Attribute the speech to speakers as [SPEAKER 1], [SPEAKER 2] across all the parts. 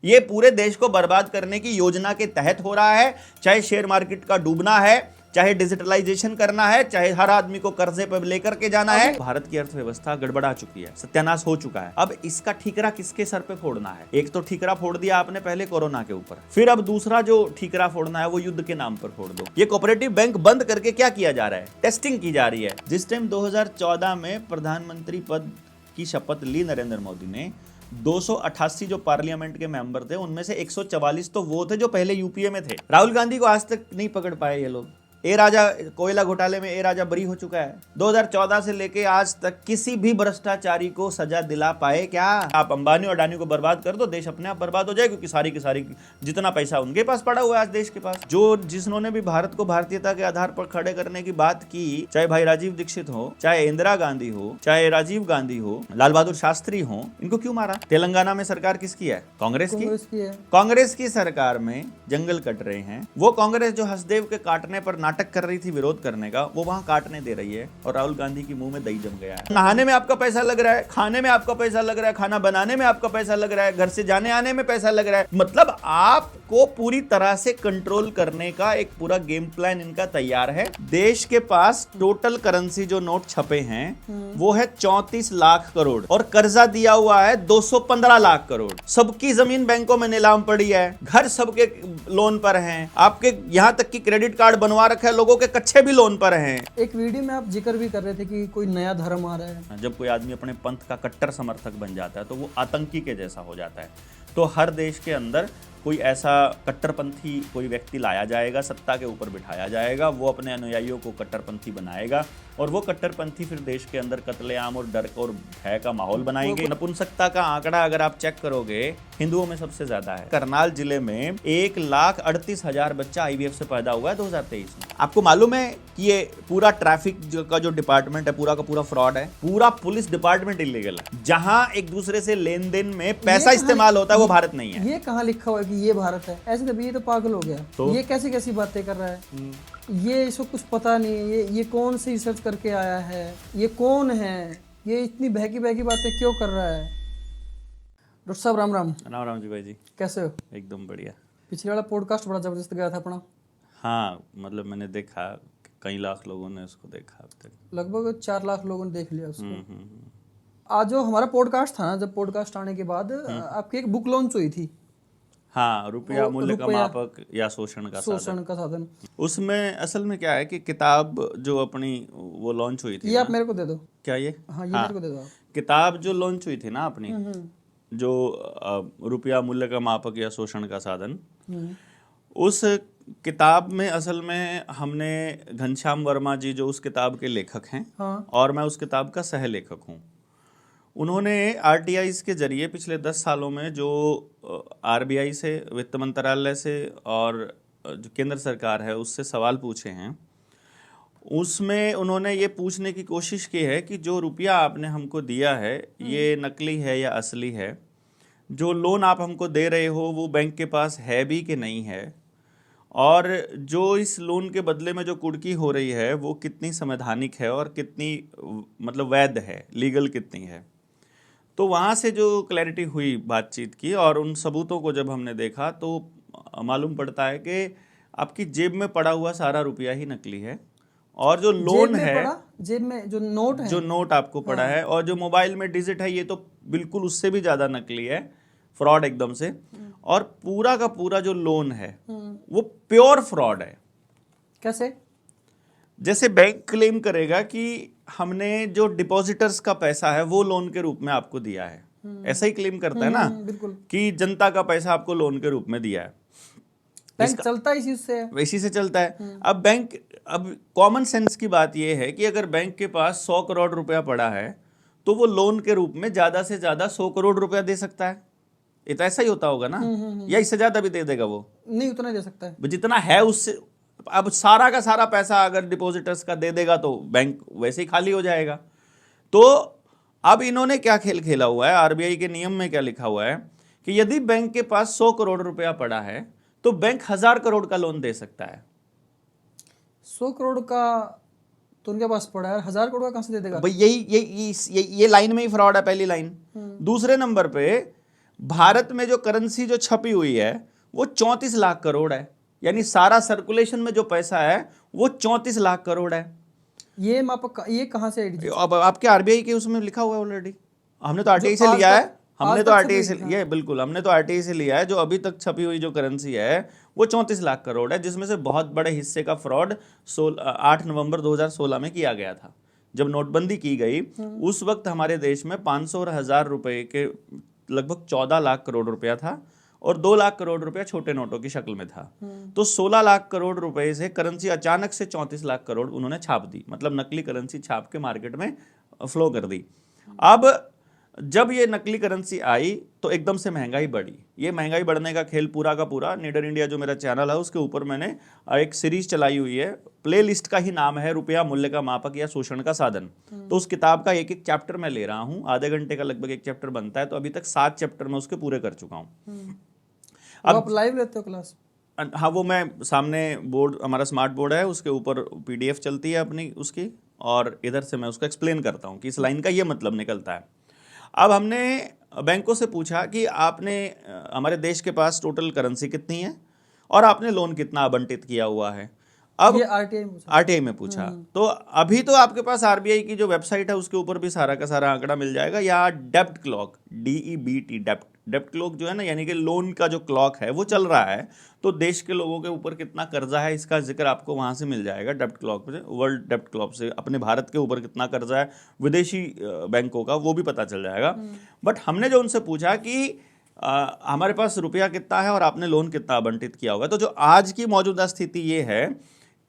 [SPEAKER 1] ये पूरे देश को बर्बाद करने की योजना के तहत हो रहा है। चाहे शेयर मार्केट का डूबना है, चाहे डिजिटलाइजेशन करना है, चाहे हर आदमी को कर्जे पर लेकर के जाना है। भारत की अर्थव्यवस्था गड़बड़ा चुकी है, सत्यानाश हो चुका है। अब इसका ठीकरा किसके सर पे फोड़ना है? एक तो ठीकरा फोड़ दिया आपने पहले कोरोना के ऊपर, फिर अब दूसरा जो ठीकरा फोड़ना है वो युद्ध के नाम पर फोड़ दो। ये कोऑपरेटिव बैंक बंद करके क्या किया जा रहा है? टेस्टिंग की जा रही है। जिस टाइम 2014 में प्रधानमंत्री पद की शपथ ली नरेंद्र मोदी ने, 288 जो पार्लियामेंट के मेंबर थे उनमें से 144 तो वो थे जो पहले यूपीए में थे। राहुल गांधी को आज तक नहीं पकड़ पाए ये लोग। ए राजा कोयला घोटाले में ए राजा बरी हो चुका है। 2014 से लेके आज तक किसी भी भ्रष्टाचारी को सजा दिला पाए क्या? आप अंबानी और अडानी को बर्बाद कर दो, देश अपने आप बर्बाद हो जाए, क्योंकि सारी की सारी जितना पैसा उनके पास पड़ा हुआ है आज देश के पास। जो जिन्होंने भी भारत को भारतीयता के आधार पर खड़े करने की बात की, चाहे भाई राजीव दीक्षित हो, चाहे इंदिरा गांधी हो, चाहे राजीव गांधी हो, लाल बहादुर शास्त्री हो, इनको क्यों मारा? तेलंगाना में सरकार किसकी है? कांग्रेस की। कांग्रेस की सरकार में जंगल कट रहे हैं। वो कांग्रेस जो हसदेव के काटने पर नाटक कर रही थी विरोध करने का, वो वहां काटने दे रही है। और राहुल गांधी की मुंह में दही जम गया है। नहाने में आपका पैसा लग रहा है, खाने में आपका पैसा लग रहा है, खाना बनाने में आपका पैसा लग रहा है, घर से जाने आने में पैसा लग रहा है। मतलब आपको पूरी तरह से कंट्रोल करने का एक पूरा गेम प्लान इनका तैयार है। देश के पास टोटल करेंसी जो नोट छपे हैं वो है 34 लाख करोड़ और कर्जा दिया हुआ है 215 लाख करोड़। सबकी जमीन बैंकों में नीलाम पड़ी है, घर सबके लोन पर हैं, आपके यहां तक कि क्रेडिट कार्ड बनवा रखा है, लोगों के कच्चे भी लोन पर हैं।
[SPEAKER 2] एक वीडियो में आप जिक्र भी कर रहे थे कि कोई नया धर्म आ रहा है।
[SPEAKER 1] जब कोई आदमी अपने पंथ का कट्टर समर्थक बन जाता है तो वो आतंकी के जैसा हो जाता है। तो हर देश के अंदर कोई ऐसा कट्टरपंथी कोई व्यक्ति लाया जाएगा, सत्ता के ऊपर बिठाया जाएगा, वो अपने अनुयायियों को कट्टरपंथी बनाएगा और वो कट्टरपंथी फिर देश के अंदर कत्लेआम और डर और भय का माहौल बनाएंगे। नपुंसकता का आंकड़ा अगर आप चेक करोगे, हिंदुओं में सबसे ज्यादा है। करनाल जिले में 1,38,000 बच्चा आईवीएफ से पैदा हुआ है 2023 में। आपको मालूम है कि ये पूरा ट्रैफिक का जो डिपार्टमेंट है पूरा का पूरा फ्रॉड है, पूरा पुलिस डिपार्टमेंट इलीगल है। जहां एक दूसरे से लेन देन में पैसा इस्तेमाल होता है वो भारत नहीं है।
[SPEAKER 2] ये कहाँ लिखा हुआ है कि ये भारत है? ऐसे तभी ये तो पागल हो गया। तो? ये कैसी कैसी बातें कर रहा है? ये इसको कुछ पता नहीं। ये कौन सी रिसर्च करके आया है? ये कौन है? ये इतनी बहकी बहकी बातें क्यों कर रहा है? डॉक्टर साहब राम राम।
[SPEAKER 1] राम राम जी भाई जी,
[SPEAKER 2] कैसे हो?
[SPEAKER 1] एकदम बढ़िया।
[SPEAKER 2] पिछले वाला पॉडकास्ट बड़ा जबरदस्त गया था अपना।
[SPEAKER 1] हाँ, मतलब मैंने देखा, कई लाख लोगों ने उसको देखा अब तक।
[SPEAKER 2] लगभग 4 लाख लोगों ने देख लिया उसको। आज जो हमारा पॉडकास्ट था ना, जब पॉडकास्ट आने के बाद आपकी एक बुक लॉन्च हुई थी।
[SPEAKER 1] हाँ, रुपया मूल्य का मापक या शोषण का
[SPEAKER 2] साधन।
[SPEAKER 1] उसमें असल में क्या है कि किताब जो अपनी वो लॉन्च हुई थी,
[SPEAKER 2] ये आप मेरे को दे दो।
[SPEAKER 1] क्या ये?
[SPEAKER 2] हाँ, ये मेरे को दे दो।
[SPEAKER 1] किताब जो लॉन्च हुई थी ना अपनी, जो रुपया मूल्य का मापक या शोषण का साधन, उस किताब में असल में हमने घनश्याम वर्मा जी जो उस किताब के लेखक हैं, और मैं उस किताब का सह लेखक हूँ, उन्होंने आरटीआईज के जरिए पिछले 10 सालों में जो आरबीआई से, वित्त मंत्रालय से और जो केंद्र सरकार है उससे सवाल पूछे हैं, उसमें उन्होंने ये पूछने की कोशिश की है कि जो रुपया आपने हमको दिया है ये नकली है या असली है, जो लोन आप हमको दे रहे हो वो बैंक के पास है भी कि नहीं है, और जो इस लोन के बदले में जो कुड़की हो रही है वो कितनी संवैधानिक है और कितनी मतलब वैध है, लीगल कितनी है। तो वहाँ से जो क्लैरिटी हुई बातचीत की और उन सबूतों को जब हमने देखा तो मालूम पड़ता है कि आपकी जेब में पड़ा हुआ सारा रुपया ही नकली है, और जो लोन है,
[SPEAKER 2] जेब में जो नोट है,
[SPEAKER 1] जो नोट आपको पड़ा है, और जो मोबाइल में डिजिट है ये तो बिल्कुल उससे भी ज़्यादा नकली है, फ्रॉड एकदम से। और पूरा का पूरा जो लोन है वो प्योर फ्रॉड है।
[SPEAKER 2] कैसे? जैसे
[SPEAKER 1] बैंक क्लेम करेगा कि हमने जो डिपॉजिटर्स का पैसा है वो लोन के रूप में आपको दिया है, ऐसा ही क्लेम करता है ना, कि जनता का पैसा आपको लोन के रूप में दिया है।
[SPEAKER 2] बैंक चलता
[SPEAKER 1] इसी से चलता है। अब कॉमन सेंस की बात यह है कि अगर बैंक के पास 100 करोड़ रुपया पड़ा है तो वो लोन के रूप में ज्यादा से ज्यादा 100 करोड़ रुपया दे सकता है। ये तो ऐसा ही होता होगा ना, या इससे ज्यादा भी दे देगा? वो
[SPEAKER 2] नहीं, उतना दे सकता है
[SPEAKER 1] जितना है उससे। अब सारा का सारा पैसा अगर डिपॉजिटर्स का दे देगा तो बैंक वैसे ही खाली हो जाएगा। तो अब इन्होंने क्या खेल खेला हुआ है, आरबीआई के नियम में क्या लिखा हुआ है कि यदि बैंक के पास 100 करोड़ रुपया पड़ा है तो बैंक 1000 करोड़ का लोन दे सकता है।
[SPEAKER 2] 100 करोड़ का तो उनके पास पड़ा है, 1000 करोड़ का कहां से दे देगा?
[SPEAKER 1] भाई ये लाइन में ही फ्रॉड है, पहली लाइन। दूसरे नंबर पे भारत में जो करेंसी जो छपी हुई है वो 34 लाख करोड़ है, यानी सारा सर्कुलेशन में जो पैसा है वो 34 लाख करोड़ है।
[SPEAKER 2] ये कहाँ से है?
[SPEAKER 1] अब आपके आरबीआई के उसमें लिखा हुआ है ऑलरेडी, हमने तो आरटीआई से लिया है, हमने तो आरटीआई से लिया है, बिल्कुल हमने तो आरटीआई से लिया है। जो अभी तक छपी हुई जो करेंसी है वो 34 लाख करोड़ है, जिसमें से बहुत बड़े हिस्से का फ्रॉड 8 नवंबर 2016 में किया गया था। जब नोटबंदी की गई उस वक्त हमारे देश में 500 और 1000 रुपए के लगभग 14 लाख करोड़ रुपया था और 2 लाख करोड़ रुपया छोटे नोटों की शक्ल में था। तो 16 लाख करोड़ रुपए से करेंसी अचानक से 34 लाख करोड़ उन्होंने छाप दी, मतलब नकली करेंसी छाप के मार्केट में फ्लो कर दी। अब जब ये नकली करेंसी आई तो एकदम से महंगाई बढ़ी। ये महंगाई बढ़ने का खेल पूरा का पूरा नीडर इंडिया जो मेरा चैनल है उसके ऊपर मैंने एक सीरीज चलाई हुई है, प्लेलिस्ट का ही नाम है रुपया मूल्य का मापक या शोषण का साधन। तो उस किताब का एक एक चैप्टर मैं ले रहा हूं, आधे घंटे का लगभग एक चैप्टर बनता है, तो अभी तक 7 चैप्टर मैं उसके पूरे कर चुका हूं।
[SPEAKER 2] अब आप लाइव लेते हो क्लास?
[SPEAKER 1] हाँ, वो मैं सामने बोर्ड, हमारा स्मार्ट बोर्ड है, उसके ऊपर पीडीएफ चलती है अपनी उसकी, और इधर से मैं उसको एक्सप्लेन करता हूँ कि इस लाइन का ये मतलब निकलता है। अब हमने बैंकों से पूछा कि आपने हमारे देश के पास टोटल करेंसी कितनी है और आपने लोन कितना आवंटित किया हुआ है। अब
[SPEAKER 2] ये
[SPEAKER 1] आरटीआई में पूछा। तो अभी तो आपके पास आरबीआई की जो वेबसाइट है उसके ऊपर भी सारा का सारा आंकड़ा मिल जाएगा, या डेप्ट क्लॉक, DEBT, डेप्ट क्लॉक जो है ना, यानी कि लोन का जो क्लॉक है वो चल रहा है, तो देश के लोगों के ऊपर कितना कर्जा है इसका जिक्र आपको वहां से मिल जाएगा डेप्ट क्लॉक से, वर्ल्ड डेप्ट क्लॉक से। अपने भारत के ऊपर कितना कर्जा है विदेशी बैंकों का वो भी पता चल जाएगा। बट हमने जो उनसे पूछा कि हमारे पास रुपया कितना है और आपने लोन कितना आवंटित किया होगा, तो जो आज की मौजूदा स्थिति ये है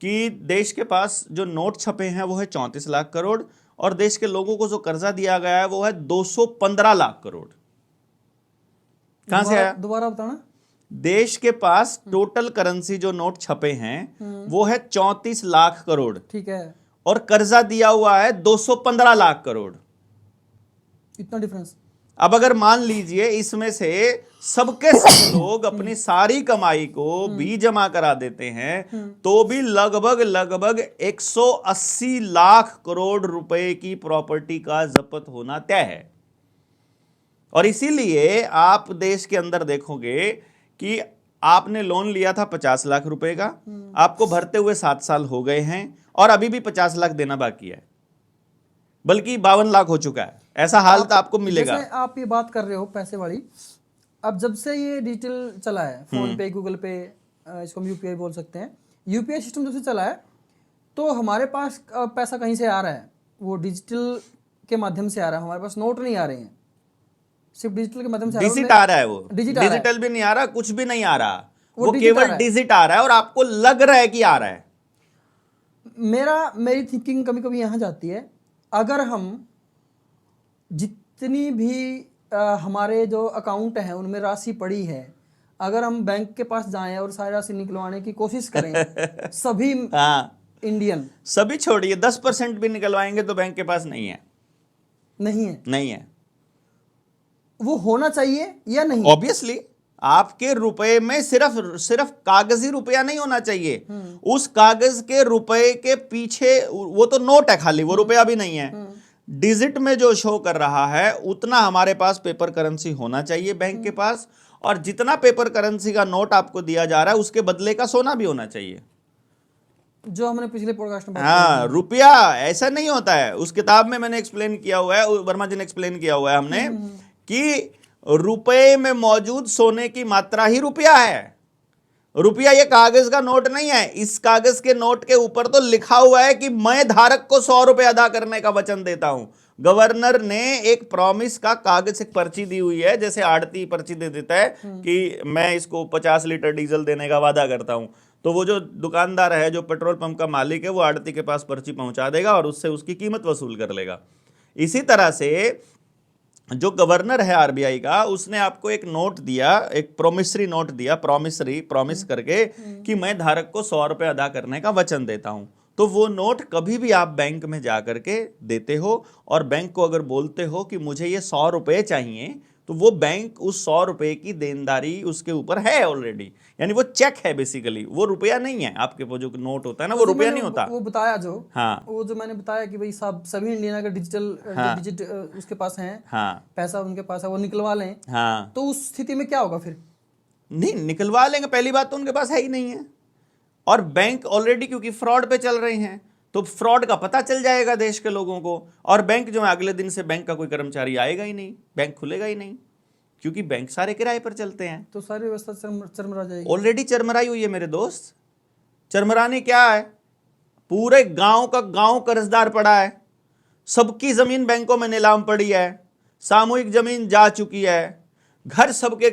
[SPEAKER 1] कि देश के पास जो नोट छपे हैं वो है 34 लाख करोड़ और देश के लोगों को जो कर्जा दिया गया है वो है 215 लाख करोड़। कहां से आया?
[SPEAKER 2] दोबारा बताना।
[SPEAKER 1] देश के पास टोटल करेंसी जो नोट छपे हैं वो है 34 लाख करोड़,
[SPEAKER 2] ठीक है,
[SPEAKER 1] और कर्जा दिया हुआ है 215 लाख करोड़।
[SPEAKER 2] इतना डिफरेंस।
[SPEAKER 1] अब अगर मान लीजिए इसमें से सबके सब लोग अपनी सारी कमाई को भी जमा करा देते हैं तो भी लगभग 180 लाख करोड़ रुपए की प्रॉपर्टी का जब्त होना तय है। और इसीलिए आप देश के अंदर देखोगे कि आपने लोन लिया था 50 लाख रुपए का, आपको भरते हुए 7 साल हो गए हैं और अभी भी 50 लाख देना बाकी है, बल्कि 52 लाख हो चुका है। ऐसा हाल तो आपको मिलेगा।
[SPEAKER 2] जैसे आप ये बात कर रहे हो पैसे वाली, अब जब से ये डिजिटल चला है, फोन पे, गूगल पे, इसको हम यूपीआई बोल सकते हैं, यूपीआई सिस्टम जब से चला है तो हमारे पास पैसा कहीं से आ रहा है, वो डिजिटल के माध्यम से आ रहा है। हमारे पास नोट नहीं आ रहे हैं, सिर्फ डिजिटल के माध्यम से
[SPEAKER 1] डिजिट आ रहा है। वो डिजिटल भी नहीं आ रहा, कुछ भी नहीं आ रहा, वो केवल डिजिट आ रहा है और आपको लग रहा है कि आ रहा है।
[SPEAKER 2] मेरी थिंकिंग कभी कभी यहाँ जाती है, अगर हम जितनी भी हमारे जो अकाउंट हैं उनमें राशि पड़ी है, अगर हम बैंक के पास जाएं और सारी राशि निकलवाने की कोशिश करें सभी इंडियन,
[SPEAKER 1] सभी छोड़िए, 10% भी निकलवाएंगे तो बैंक के पास नहीं है। नहीं है।
[SPEAKER 2] वो होना चाहिए या नहीं?
[SPEAKER 1] ऑब्वियसली आपके रुपए में सिर्फ कागजी रुपया नहीं होना चाहिए, उस कागज के रुपए के पीछे वो तो नोट है खाली, वो रुपया भी नहीं है। डिजिट में जो शो कर रहा है उतना हमारे पास पेपर करेंसी होना चाहिए बैंक के पास, और जितना पेपर करेंसी का नोट आपको दिया जा रहा है उसके बदले का सोना भी होना चाहिए,
[SPEAKER 2] जो हमने पिछले पॉडकास्ट में
[SPEAKER 1] हाँ। रुपया ऐसा नहीं होता है, उस किताब में मैंने एक्सप्लेन किया हुआ है, वर्मा जी ने एक्सप्लेन किया हुआ है हमने, कि रुपए में मौजूद सोने की मात्रा ही रुपया है। रुपया ये कागज का नोट नहीं है। इस कागज के नोट के ऊपर तो लिखा हुआ है कि मैं धारक को 100 रुपए अदा करने का वचन देता हूं। गवर्नर ने एक प्रॉमिस का कागज, एक पर्ची दी हुई है, जैसे आड़ती पर्ची दे देता है कि मैं इसको 50 लीटर डीजल देने का वादा करता हूं, तो वो जो दुकानदार है, जो पेट्रोल पंप का मालिक है, वो आड़ती के पास पर्ची पहुंचा देगा और उससे उसकी कीमत वसूल कर लेगा। इसी तरह से जो गवर्नर है आरबीआई का, उसने आपको एक नोट दिया, एक प्रोमिसरी नोट दिया, प्रॉमिस करके कि मैं धारक को 100 रुपए अदा करने का वचन देता हूं, तो वो नोट कभी भी आप बैंक में जा करके देते हो और बैंक को अगर बोलते हो कि मुझे ये 100 रुपए चाहिए, तो वो बैंक उस 100 रुपए की देनदारी उसके ऊपर है ऑलरेडी, यानी वो चेक है बेसिकली, वो रुपया नहीं है। आपके वो जो नोट होता है ना, वो रुपया नहीं होता।
[SPEAKER 2] वो बताया जो,
[SPEAKER 1] हाँ,
[SPEAKER 2] वो जो मैंने बताया कि भाई सब सभी इंडियन अगर डिजिट उसके पास है,
[SPEAKER 1] हाँ,
[SPEAKER 2] पैसा उनके पास है, वो निकलवा लें,
[SPEAKER 1] हाँ,
[SPEAKER 2] तो उस स्थिति में क्या होगा फिर?
[SPEAKER 1] नहीं निकलवा लेंगे, पहली बात तो उनके पास है ही नहीं है, और बैंक ऑलरेडी क्योंकि फ्रॉड पे चल रहे हैं तो फ्रॉड का पता चल जाएगा देश के लोगों को, और बैंक जो है अगले दिन से बैंक का कोई कर्मचारी आएगा ही नहीं, बैंक खुलेगा ही नहीं, क्योंकि बैंक सारे किराए पर चलते हैं।
[SPEAKER 2] तो सारी व्यवस्था चरमरा जाएगी।
[SPEAKER 1] ऑलरेडी चरमराई हुई है मेरे दोस्त। चरमरानी क्या है, पूरे गांव का गांव कर्जदार पड़ा है, सबकी जमीन बैंकों में नीलाम पड़ी है, सामूहिक जमीन जा चुकी है, घर सबके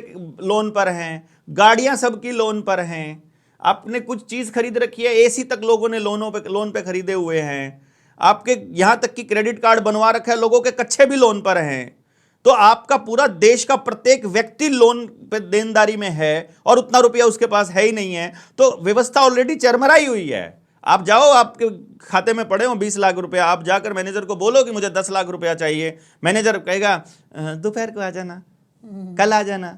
[SPEAKER 1] लोन पर हैं, गाड़ियां सबकी लोन पर हैं, आपने कुछ चीज खरीद रखी है, एसी तक लोगों ने लोन पे खरीदे हुए हैं, आपके यहां तक कि क्रेडिट कार्ड बनवा रखा है, लोगों के कच्चे भी लोन पर हैं। तो आपका पूरा देश का प्रत्येक व्यक्ति लोन पे देनदारी में है और उतना रुपया उसके पास है ही नहीं है, तो व्यवस्था ऑलरेडी चरमराई हुई है। आप जाओ, आपके खाते में पड़े हो 20 लाख रुपया, आप जाकर मैनेजर को बोलो कि मुझे 10 लाख रुपया चाहिए, मैनेजर कहेगा दोपहर को आ जाना, कल आ जाना,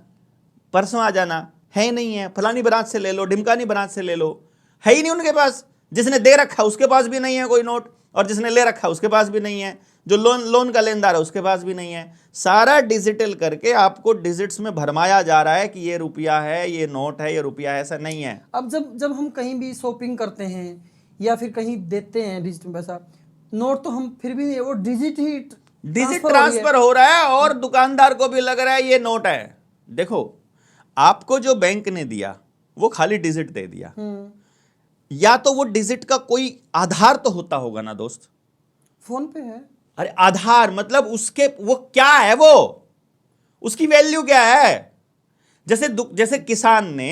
[SPEAKER 1] परसों आ जाना, है ही नहीं है, फलानी ब्रांच से ले लो, ढिमकानी ब्रांच से ले लो, है ही नहीं उनके पास। जिसने दे रखा उसके पास भी नहीं है कोई नोट, और जिसने ले रखा उसके पास भी नहीं है, जो लोन का लेनदार है उसके पास भी नहीं है। सारा डिजिटल करके आपको डिजिट्स में भरमाया जा रहा है कि ये रुपया है, ये नोट है, ये रुपया है, ऐसा नहीं है।
[SPEAKER 2] अब जब हम कहीं भी शॉपिंग करते हैं या फिर कहीं देते हैं डिजिटल पैसा, नोट तो हम फिर भी वो डिजिट
[SPEAKER 1] ट्रांसफर हो रहा है, और दुकानदार को भी लग रहा है ये नोट है। देखो, आपको जो बैंक ने दिया वो खाली डिजिट दे दिया, या तो वो डिजिट का कोई आधार तो होता होगा ना दोस्त।
[SPEAKER 2] फोन पे है,
[SPEAKER 1] अरे आधार मतलब उसके वो क्या है, वो उसकी वैल्यू क्या है। जैसे किसान ने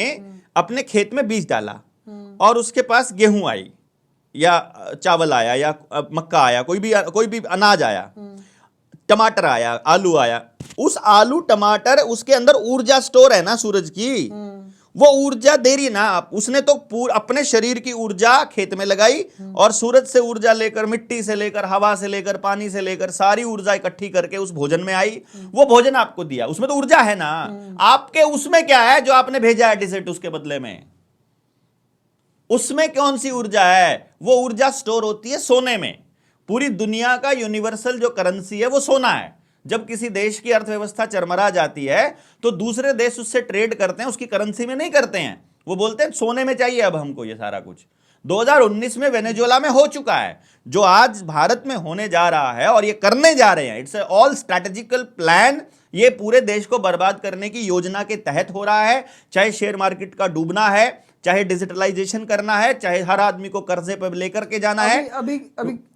[SPEAKER 1] अपने खेत में बीज डाला और उसके पास गेहूं आई या चावल आया या मक्का आया, कोई भी अनाज आया, टमाटर आया, आलू आया, उस आलू टमाटर उसके अंदर ऊर्जा स्टोर है ना सूरज की, वो ऊर्जा दे रही ना। उसने तो अपने शरीर की ऊर्जा खेत में लगाई, और सूरज से ऊर्जा लेकर, मिट्टी से लेकर, हवा से लेकर, पानी से लेकर, सारी ऊर्जा इकट्ठी करके उस भोजन में आई, वो भोजन आपको दिया, उसमें तो ऊर्जा है ना। आपके उसमें क्या है जो आपने भेजा है डिजिट उसके बदले में, उसमें कौन सी ऊर्जा है? वो ऊर्जा स्टोर होती है सोने में। पूरी दुनिया का यूनिवर्सल जो करेंसी है वो सोना है। जब किसी देश की अर्थव्यवस्था चरमरा जाती है तो दूसरे देश उससे ट्रेड करते हैं, उसकी करेंसी में नहीं करते हैं, वो बोलते हैं सोने में चाहिए अब हमको ये सारा कुछ। 2019 में वेनेजुएला में हो चुका है, जो आज भारत में होने जा रहा है, और ये करने जा रहे हैं। It's all strategical plan. ये पूरे देश को बर्बाद करने की योजना के तहत हो रहा है। चाहे शेयर मार्केट का डूबना है, चाहे डिजिटलाइजेशन करना है, चाहे हर आदमी को कर्जे पर लेकर के जाना है।
[SPEAKER 2] अभी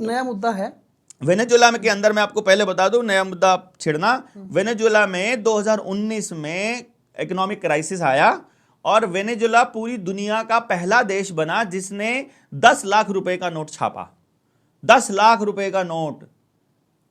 [SPEAKER 2] नया मुद्दा है
[SPEAKER 1] वेनेजुएला में के अंदर, मैं आपको पहले बता दूं, नया मुद्दा छिड़ना। वेनेजुएला में 2019 में इकोनॉमिक क्राइसिस आया, और वेनेजुएला पूरी दुनिया का पहला देश बना जिसने 10 लाख रुपए का नोट छापा। 10 लाख रुपए का नोट।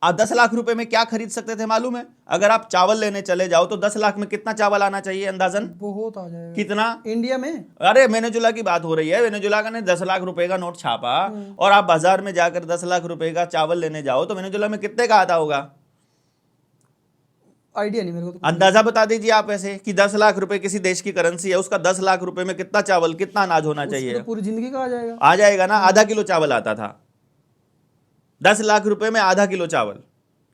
[SPEAKER 1] 10 लाख रुपए में क्या खरीद सकते थे मालूम है? अगर आप चावल लेने चले जाओ तो 10 लाख में कितना चावल आना चाहिए अंदाजन?
[SPEAKER 2] बहुत आ जाएगा।
[SPEAKER 1] कितना
[SPEAKER 2] इंडिया में?
[SPEAKER 1] अरे वेनेजुएला की बात हो रही है। वेनेजुएला का ने 10 लाख रुपए का नोट छापा, और आप बाजार में जाकर 10 लाख रुपए का चावल लेने जाओ तो वेनेजुएला में कितने का आता होगा?
[SPEAKER 2] आइडिया नहीं मेरे को तो।
[SPEAKER 1] अंदाजा बता दीजिए आप ऐसे कि 10 लाख रुपए किसी देश की करेंसी है, उसका 10 लाख रुपए में कितना चावल, कितना अनाज होना चाहिए?
[SPEAKER 2] तो पूरी जिंदगी का आ जाएगा।
[SPEAKER 1] आ जाएगा ना। आधा किलो चावल आता था 10 लाख रुपए में, आधा किलो चावल।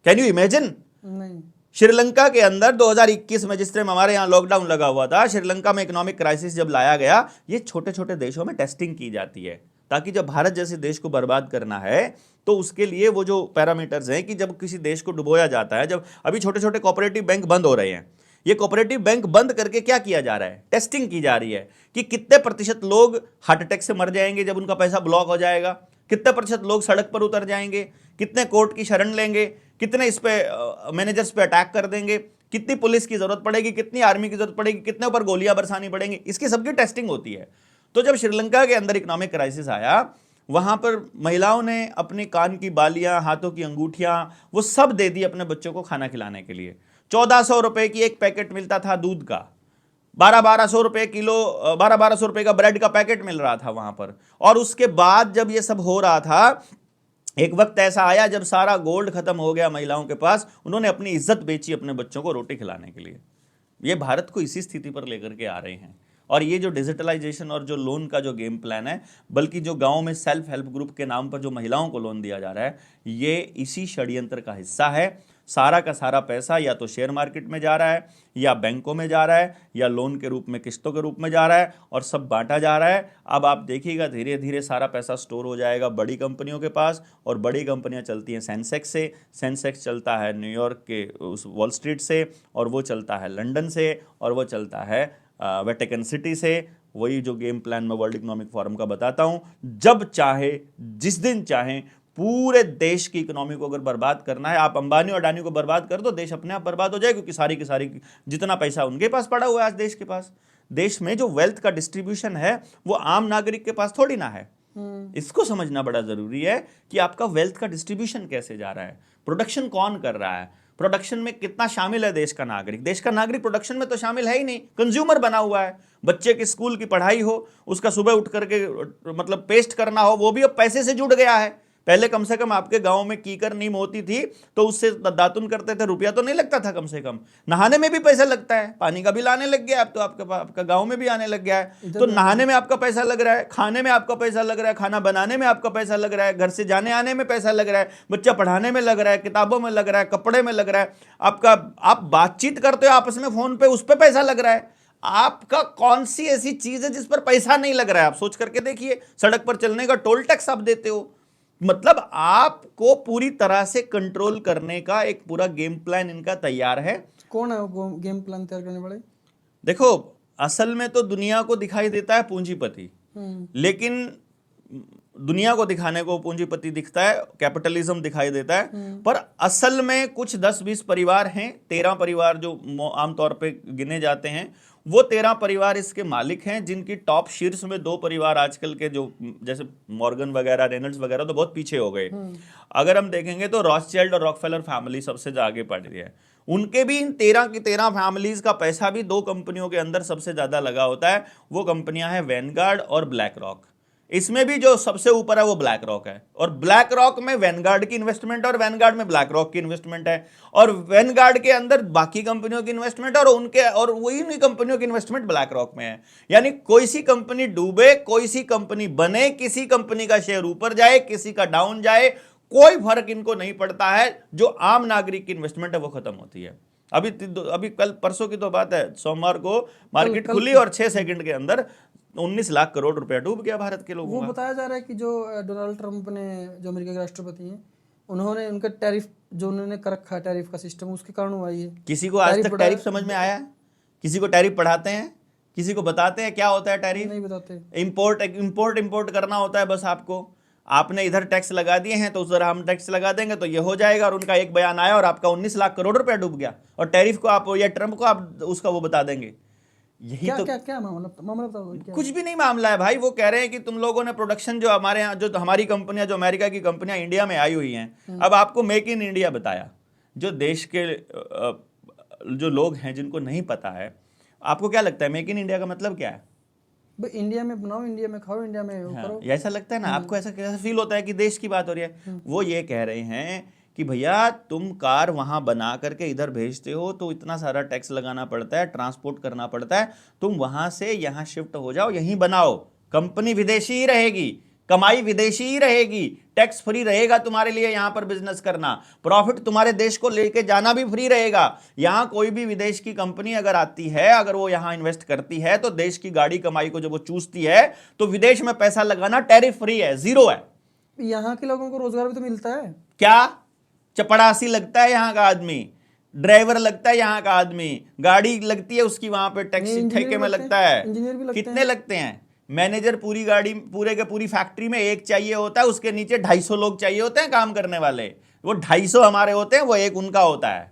[SPEAKER 1] Can you imagine?
[SPEAKER 2] नहीं।
[SPEAKER 1] श्रीलंका के अंदर 2021 में जिस टाइम हमारे यहां लॉकडाउन लगा हुआ था, श्रीलंका में इकोनॉमिक क्राइसिस जब लाया गया, ये छोटे छोटे देशों में टेस्टिंग की जाती है, ताकि जब भारत जैसे देश को बर्बाद करना है तो उसके लिए वो जो पैरामीटर्स हैं कि जब किसी देश को डुबोया जाता है, जब अभी छोटे छोटे कोऑपरेटिव बैंक बंद हो रहे हैं, ये कोऑपरेटिव बैंक बंद करके क्या किया जा रहा है? टेस्टिंग की जा रही है कि कितने प्रतिशत लोग हार्ट अटैक से मर जाएंगे जब उनका पैसा ब्लॉक हो जाएगा, कितने प्रतिशत लोग सड़क पर उतर जाएंगे, कितने कोर्ट की शरण लेंगे, कितने इस पे मैनेजर्स पे अटैक कर देंगे, कितनी पुलिस की जरूरत पड़ेगी, कितनी आर्मी की जरूरत पड़ेगी, कितने ऊपर गोलियां बरसानी पड़ेंगी, इसकी सबकी टेस्टिंग होती है। तो जब श्रीलंका के अंदर इकोनॉमिक क्राइसिस आया, वहां पर महिलाओं ने अपने कान की बालियां, हाथों की अंगूठियां, वो सब दे दी अपने बच्चों को खाना खिलाने के लिए। 1400 रुपए की एक पैकेट मिलता था दूध का, 1200 रुपए किलो, 1200 रुपए का ब्रेड का पैकेट मिल रहा था वहां पर। और उसके बाद जब ये सब हो रहा था, एक वक्त ऐसा आया जब सारा गोल्ड खत्म हो गया महिलाओं के पास, उन्होंने अपनी इज्जत बेची अपने बच्चों को रोटी खिलाने के लिए। ये भारत को इसी स्थिति पर लेकर के आ रहे हैं। और ये जो डिजिटलाइजेशन और जो लोन का जो गेम प्लान है, बल्कि जो गांव में सेल्फ हेल्प ग्रुप के नाम पर जो महिलाओं को लोन दिया जा रहा है, ये इसी षड्यंत्र का हिस्सा है। सारा का सारा पैसा या तो शेयर मार्केट में जा रहा है, या बैंकों में जा रहा है, या लोन के रूप में किस्तों के रूप में जा रहा है, और सब बांटा जा रहा है। अब आप देखिएगा धीरे धीरे सारा पैसा स्टोर हो जाएगा बड़ी कंपनियों के पास, और बड़ी कंपनियां चलती हैं सेंसेक्स से, सेंसेक्स चलता है न्यूयॉर्क के उस वॉल स्ट्रीट से, और वो चलता है लंदन से, और वो चलता है वेटिकन सिटी से। वही जो गेम प्लान मैं वर्ल्ड इकोनॉमिक फोरम का बताता हूं, जब चाहे जिस दिन चाहे पूरे देश की इकोनॉमी को अगर बर्बाद करना है, आप अंबानी और अडानी को बर्बाद कर दो, देश अपने आप बर्बाद हो जाए, क्योंकि सारी की सारी जितना पैसा उनके पास पड़ा हुआ है आज देश के पास। देश में जो वेल्थ का डिस्ट्रीब्यूशन है वो आम नागरिक के पास थोड़ी ना है। इसको समझना बड़ा जरूरी है कि आपका वेल्थ का डिस्ट्रीब्यूशन कैसे जा रहा है, प्रोडक्शन कौन कर रहा है, प्रोडक्शन में कितना शामिल है देश का नागरिक। देश का नागरिक प्रोडक्शन में तो शामिल है ही नहीं, कंज्यूमर बना हुआ है। बच्चे की स्कूल की पढ़ाई हो, उसका सुबह उठ करके मतलब पेस्ट करना हो, वो भी अब पैसे से जुड़ गया है। पहले कम से कम आपके गांव में कीकर नीम होती थी तो उससे दातुन करते थे, रुपया तो नहीं लगता था, कम से कम नहाने में भी पैसा लगता है, पानी का बिल आने लग गया अब तो आपका गांव में भी आने लग गया है। तो नहाने में आपका पैसा लग रहा है, खाने में आपका पैसा लग रहा है, खाना बनाने में आपका पैसा लग रहा है, घर से जाने आने में पैसा लग रहा है, बच्चा पढ़ाने में लग रहा है, किताबों में लग रहा है, कपड़े में लग रहा है, आप बातचीत करते हो आपस में फोन पे, उस पर पैसा लग रहा है। आपका कौन सी ऐसी चीज है जिस पर पैसा नहीं लग रहा है? आप सोच करके देखिए। सड़क पर चलने का टोल टैक्स आप देते हो। मतलब आपको पूरी तरह से कंट्रोल करने का एक पूरा गेम प्लान इनका तैयार है।
[SPEAKER 2] कौन है वो गेम प्लान तैयार करने वाले?
[SPEAKER 1] देखो, असल में तो दुनिया को दिखाई देता है पूंजीपति, लेकिन दुनिया को दिखाने को पूंजीपति दिखता है, कैपिटलिज्म दिखाई देता है, पर असल में कुछ 10-20 परिवार हैं, 13 परिवार जो आमतौर पे गिने जाते हैं, वो 13 परिवार इसके मालिक हैं, जिनकी टॉप शीर्ष में 2 परिवार आजकल के जो जैसे मॉर्गन वगैरह, रेनल्ड्स वगैरह तो बहुत पीछे हो गए। अगर हम देखेंगे तो रॉथस्चाइल्ड और रॉकफेलर फैमिली सबसे आगे बढ़ रही है। उनके भी इन 13 की 13 फैमिलीज का पैसा भी 2 कंपनियों के अंदर सबसे ज्यादा लगा होता है। वो कंपनियां हैं वैनगार्ड और ब्लैक रॉक। इसमें भी जो सबसे ऊपर है वो ब्लैक रॉक है, और ब्लैक रॉक में वैनगार्ड की इन्वेस्टमेंट और वैनगार्ड में ब्लैक रॉक की इन्वेस्टमेंट है, और वैनगार्ड के अंदर बाकी कंपनियों की इन्वेस्टमेंट और वही कंपनियों की इन्वेस्टमेंट ब्लैक रॉक में है। यानी कोई सी कंपनी डूबे, कोई सी कंपनी बने, किसी कंपनी का शेयर ऊपर जाए, किसी का डाउन जाए, कोई फर्क इनको नहीं पड़ता है। जो आम नागरिक की इन्वेस्टमेंट है वो खत्म होती है। अभी कल परसों की तो बात है, सोमवार को मार्केट खुली और 6 सेकंड के अंदर 19 लाख करोड़ रुपया डूब गया भारत के लोगों
[SPEAKER 2] वो
[SPEAKER 1] का।
[SPEAKER 2] बताया जा रहा है कि जो डोनाल्ड ट्रंप ने, जो अमेरिका के राष्ट्रपति हैं, उन्होंने उनका टैरिफ जो उन्होंने कर रखा है, टैरिफ का सिस्टम, उसके कारण हुआ ये।
[SPEAKER 1] किसी को आज तक टैरिफ समझ में आया? किसी को टैरिफ पढ़ाते हैं? किसी को बताते हैं क्या होता है टैरिफ?
[SPEAKER 2] नहीं बताते।
[SPEAKER 1] इंपोर्ट करना होता है बस आपको। आपने इधर टैक्स लगा दिए हैं तो उधर हम टैक्स लगा देंगे तो ये हो जाएगा। और उनका एक बयान आया और आपका 19 लाख करोड़ रुपया डूब गया, और टैरिफ को आप या ट्रंप को आप उसका वो बता देंगे। यही
[SPEAKER 2] क्या,
[SPEAKER 1] तो
[SPEAKER 2] क्या मामला बताओ।
[SPEAKER 1] कुछ भी नहीं मामला है भाई। वो कह रहे हैं कि तुम लोगों ने प्रोडक्शन जो हमारे यहाँ, जो हमारी कंपनियां, जो अमेरिका की कंपनियां इंडिया में आई हुई हैं, अब आपको मेक इन इंडिया बताया। जो देश के जो लोग हैं जिनको नहीं पता है, आपको क्या लगता है मेक इन इंडिया का मतलब क्या है?
[SPEAKER 2] इंडिया में बनाओ, इंडिया में खाओ, इंडिया में करो।
[SPEAKER 1] ऐसा लगता है ना आपको? ऐसा कैसा फील होता है कि देश की बात हो रही है? वो ये कह रहे हैं कि भैया तुम कार वहां बना करके इधर भेजते हो तो इतना सारा टैक्स लगाना पड़ता है, ट्रांसपोर्ट करना पड़ता है, तुम वहां से यहां शिफ्ट हो जाओ, यहीं बनाओ, कंपनी विदेशी ही रहेगी, कमाई विदेशी ही रहेगी, टैक्स फ्री रहेगा तुम्हारे लिए यहां पर बिजनेस करना, प्रॉफिट तुम्हारे देश को लेके जाना भी फ्री रहेगा। यहां कोई भी विदेश की कंपनी अगर आती है, अगर वो यहां इन्वेस्ट करती है तो देश की गाड़ी कमाई को जब वो चूसती है तो विदेश में पैसा लगाना टैरिफ फ्री है, जीरो है।
[SPEAKER 2] यहाँ के लोगों को रोजगार भी तो मिलता है।
[SPEAKER 1] क्या चपड़ासी लगता है यहाँ का आदमी, ड्राइवर लगता है यहाँ का आदमी, गाड़ी लगती है उसकी वहां पे टैक्सी ठेके में लगता है। कितने लगते हैं? मैनेजर पूरी गाड़ी, पूरे के पूरी फैक्ट्री में एक चाहिए होता है, उसके नीचे 250 लोग चाहिए होते हैं काम करने वाले। वो 250 हमारे होते हैं, वो एक उनका होता है।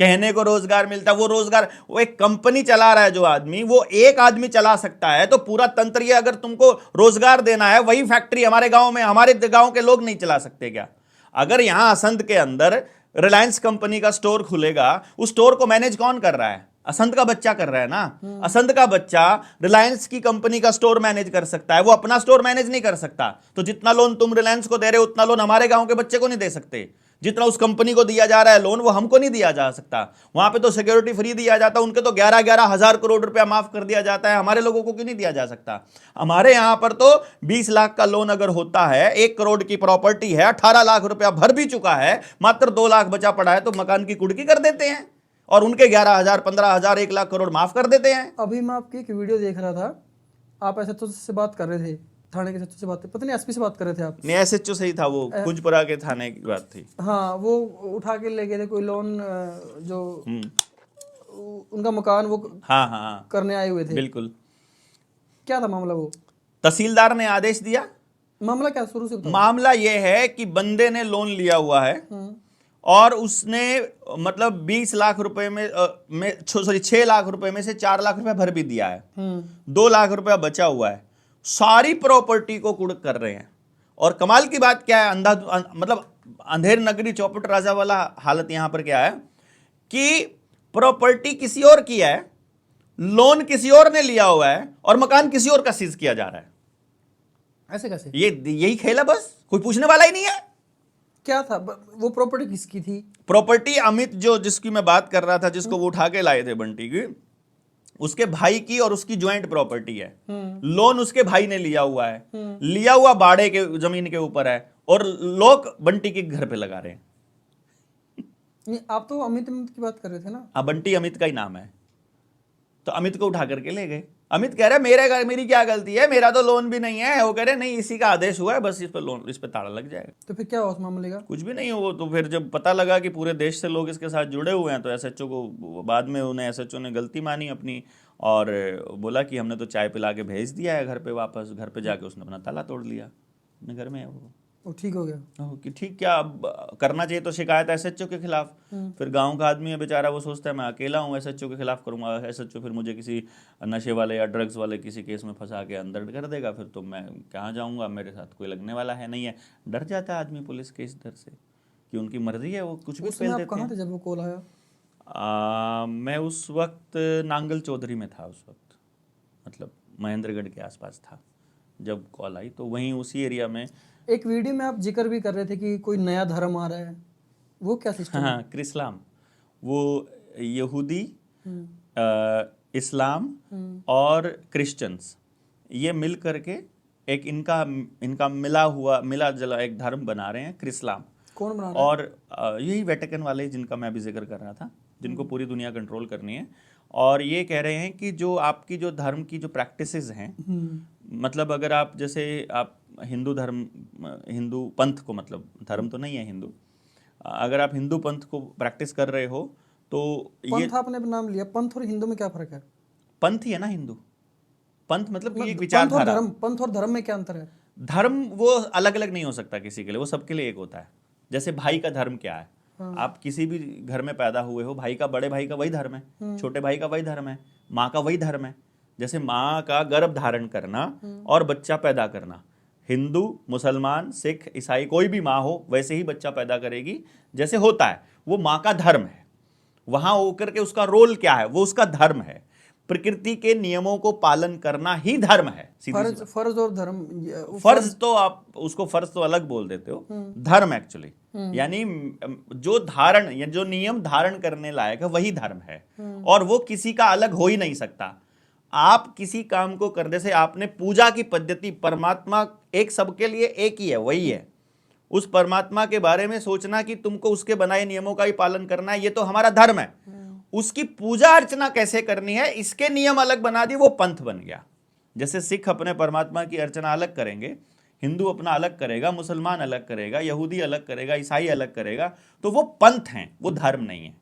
[SPEAKER 1] कहने को रोजगार मिलता है, वो रोजगार वो एक कंपनी चला रहा है जो आदमी, वो एक आदमी चला सकता है। तो पूरा तंत्र ये, अगर तुमको रोजगार देना है, वही फैक्ट्री हमारे गांव में, हमारे गांव के लोग नहीं चला सकते क्या? अगर यहां असंध के अंदर रिलायंस कंपनी का स्टोर खुलेगा, उस स्टोर को मैनेज कौन कर रहा है? असंत का बच्चा कर रहा है ना। असंत का बच्चा रिलायंस की कंपनी का स्टोर मैनेज कर सकता है, वो अपना स्टोर मैनेज नहीं कर सकता। तो जितना लोन तुम रिलायंस को दे रहे हो उतना लोन हमारे गांव के बच्चे को नहीं दे सकते। जितना उस कंपनी को दिया जा रहा है लोन, वो हमको नहीं दिया जा सकता। वहां पे तो सिक्योरिटी फ्री दिया जाता है, उनके तो 11-11 हजार करोड़ रुपया माफ कर दिया जाता है, हमारे लोगों को क्यों नहीं दिया जा सकता? हमारे यहां पर तो 20 लाख का लोन अगर होता है, 1 करोड़ की प्रॉपर्टी है, 18 लाख रुपया भर भी चुका है, मात्र 2 लाख बचा पड़ा है, तो मकान की कुर्की कर देते हैं और उनके 11,000, 15,000, 1 लाख करोड़ माफ कर देते हैं।
[SPEAKER 2] अभी मैं आपकी एक वीडियो देख रहा था, आप ऐसे तो से बात कर रहे थे, थाने के सचिव से बात, पता नहीं एसपी से बात कर रहे थे आप।
[SPEAKER 1] नहीं, एसएचओ सही था, वो कुंजपुरा के थाने की बात थी।
[SPEAKER 2] हाँ, वो उठा के ले गए थे कोई लोन, जो उनका मकान वो
[SPEAKER 1] हाँ हाँ हाँ,
[SPEAKER 2] करने आए हुए थे।
[SPEAKER 1] बिल्कुल।
[SPEAKER 2] क्या था मामला? वो
[SPEAKER 1] तहसीलदार ने आदेश दिया।
[SPEAKER 2] मामला क्या शुरू से बताओ।
[SPEAKER 1] मामला यह है कि बंदे ने लोन लिया हुआ है और उसने मतलब 20 लाख रुपए में सॉरी 6 लाख रुपए में से 4 लाख रुपए भर भी दिया है, 2 लाख रुपया बचा हुआ है, सारी प्रॉपर्टी को कुड़क कर रहे हैं। और कमाल की बात क्या है, मतलब अंधेर नगरी चौपट राजा वाला हालत यहां पर क्या है कि प्रॉपर्टी किसी और की है, लोन किसी और ने लिया हुआ है और मकान किसी और का सीज किया जा रहा है।
[SPEAKER 2] ऐसे कैसे?
[SPEAKER 1] यही खेल है, बस कोई पूछने वाला ही नहीं है।
[SPEAKER 2] क्या था वो प्रॉपर्टी किसकी थी?
[SPEAKER 1] प्रॉपर्टी अमित जो जिसकी मैं बात कर रहा था, जिसको वो उठा के लाए थे बंटी की, उसके भाई की और उसकी ज्वाइंट प्रॉपर्टी है। लोन उसके भाई ने लिया हुआ है, लिया हुआ बाड़े के जमीन के ऊपर है और लोग बंटी के घर पे लगा रहे हैं।
[SPEAKER 2] नहीं, आप तो अमित की बात कर रहे थे ना।
[SPEAKER 1] बंटी अमित का ही नाम है, तो अमित को उठा करके ले गए। अमित कह रहे मेरी क्या गलती है, मेरा तो लोन भी नहीं है। वो कह रहे नहीं, इसी का आदेश हुआ है, बस इस पे इस पे ताला लग जाएगा।
[SPEAKER 2] तो फिर क्या हुआ उस मामले का?
[SPEAKER 1] कुछ भी नहीं हो। वो तो फिर जब पता लगा कि पूरे देश से लोग इसके साथ जुड़े हुए हैं, तो एसएचओ को बाद में उन्हें एसएचओ ने गलती मानी अपनी और बोला कि हमने तो चाय पिला के भेज दिया है घर पे वापस। घर पे जाके उसने अपना ताला तोड़ लिया, अपने घर में है
[SPEAKER 2] वो ठीक हो गया।
[SPEAKER 1] कि ठीक क्या अब करना चाहिए, तो शिकायत एसएचओ के खिलाफ। फिर गांव का आदमी है बेचारा, वो सोचता है मैं अकेला हूँ, एसएचओ के खिलाफ करूंगा, एसएचओ फिर मुझे किसी नशे वाले या ड्रग्स वाले किसी केस में फंसा के अंदर कर देगा, फिर तो मैं कहाँ जाऊँगा, मेरे साथ कोई लगने वाला है नहीं है। डर जाता है आदमी पुलिस के इस डर से कि उनकी मर्जी है, वो कुछ भी फेल देते
[SPEAKER 2] हैं। जब वो कॉल आया,
[SPEAKER 1] मैं उस वक्त नांगल चौधरी में था, उस वक्त मतलब महेंद्रगढ़ के आसपास था जब कॉल आई। तो वहीं उसी एरिया में
[SPEAKER 2] एक वीडियो में आप जिक्र भी कर रहे थे कि कोई नया धर्म आ रहा है, वो क्या सिस्टम?
[SPEAKER 1] हाँ, क्रिस्लाम। वो यहूदी, इस्लाम और क्रिश्चियंस ये मिल करके एक इनका मिला जला एक धर्म बना रहे हैं, क्रिस्लाम।
[SPEAKER 2] कौन बना रहा है?
[SPEAKER 1] और यही वेटिकन वाले जिनका मैं भी जिक्र कर रहा था, जिनको पूरी दुनिया कंट्रोल करनी है। और ये कह रहे हैं कि जो आपकी जो धर्म की जो प्रैक्टिसेस हैं, मतलब अगर आप जैसे आप हिंदू पंथ को, मतलब धर्म तो नहीं है हिंदू, अगर आप हिंदू पंथ को प्रैक्टिस कर रहे हो तो
[SPEAKER 2] पंथ आपने नाम लिया, पंथ और हिंदू में क्या फर्क है?
[SPEAKER 1] पंथ ही है ना हिंदू। पंथ मतलब कि एक विचारधारा।
[SPEAKER 2] पंथ और धर्म में क्या अंतर है?
[SPEAKER 1] धर्म वो अलग अलग नहीं हो सकता किसी के लिए, वो सबके लिए एक होता है। जैसे भाई का धर्म क्या है, आप किसी भी घर में पैदा हुए हो, भाई का, बड़े भाई का वही धर्म है, छोटे भाई का वही धर्म है, माँ का वही धर्म है। जैसे माँ का गर्भ धारण करना और बच्चा पैदा करना, हिंदू, मुसलमान, सिख, ईसाई कोई भी माँ हो वैसे ही बच्चा पैदा करेगी जैसे होता है, वो माँ का धर्म है। वहां होकर के उसका रोल क्या है, वो उसका धर्म है। प्रकृति के नियमों को पालन करना ही धर्म है।
[SPEAKER 2] फर्ज और धर्म,
[SPEAKER 1] फर्ज तो आप उसको फर्ज तो अलग बोल देते हो, धर्म एक्चुअली यानी जो धारण या जो नियम धारण करने लायक है वही धर्म है, और वो किसी का अलग हो ही नहीं सकता। आप किसी काम को करने से, आपने पूजा की पद्धति, परमात्मा एक सबके लिए एक ही है, वही है। उस परमात्मा के बारे में सोचना कि तुमको उसके बनाए नियमों का ही पालन करना है, ये तो हमारा धर्म है। उसकी पूजा अर्चना कैसे करनी है, इसके नियम अलग बना दिए, वो पंथ बन गया। जैसे सिख अपने परमात्मा की अर्चना अलग करेंगे, हिंदू अपना अलग करेगा, मुसलमान अलग करेगा, यहूदी अलग करेगा, ईसाई अलग करेगा, तो वो पंथ हैं, वो धर्म नहीं है।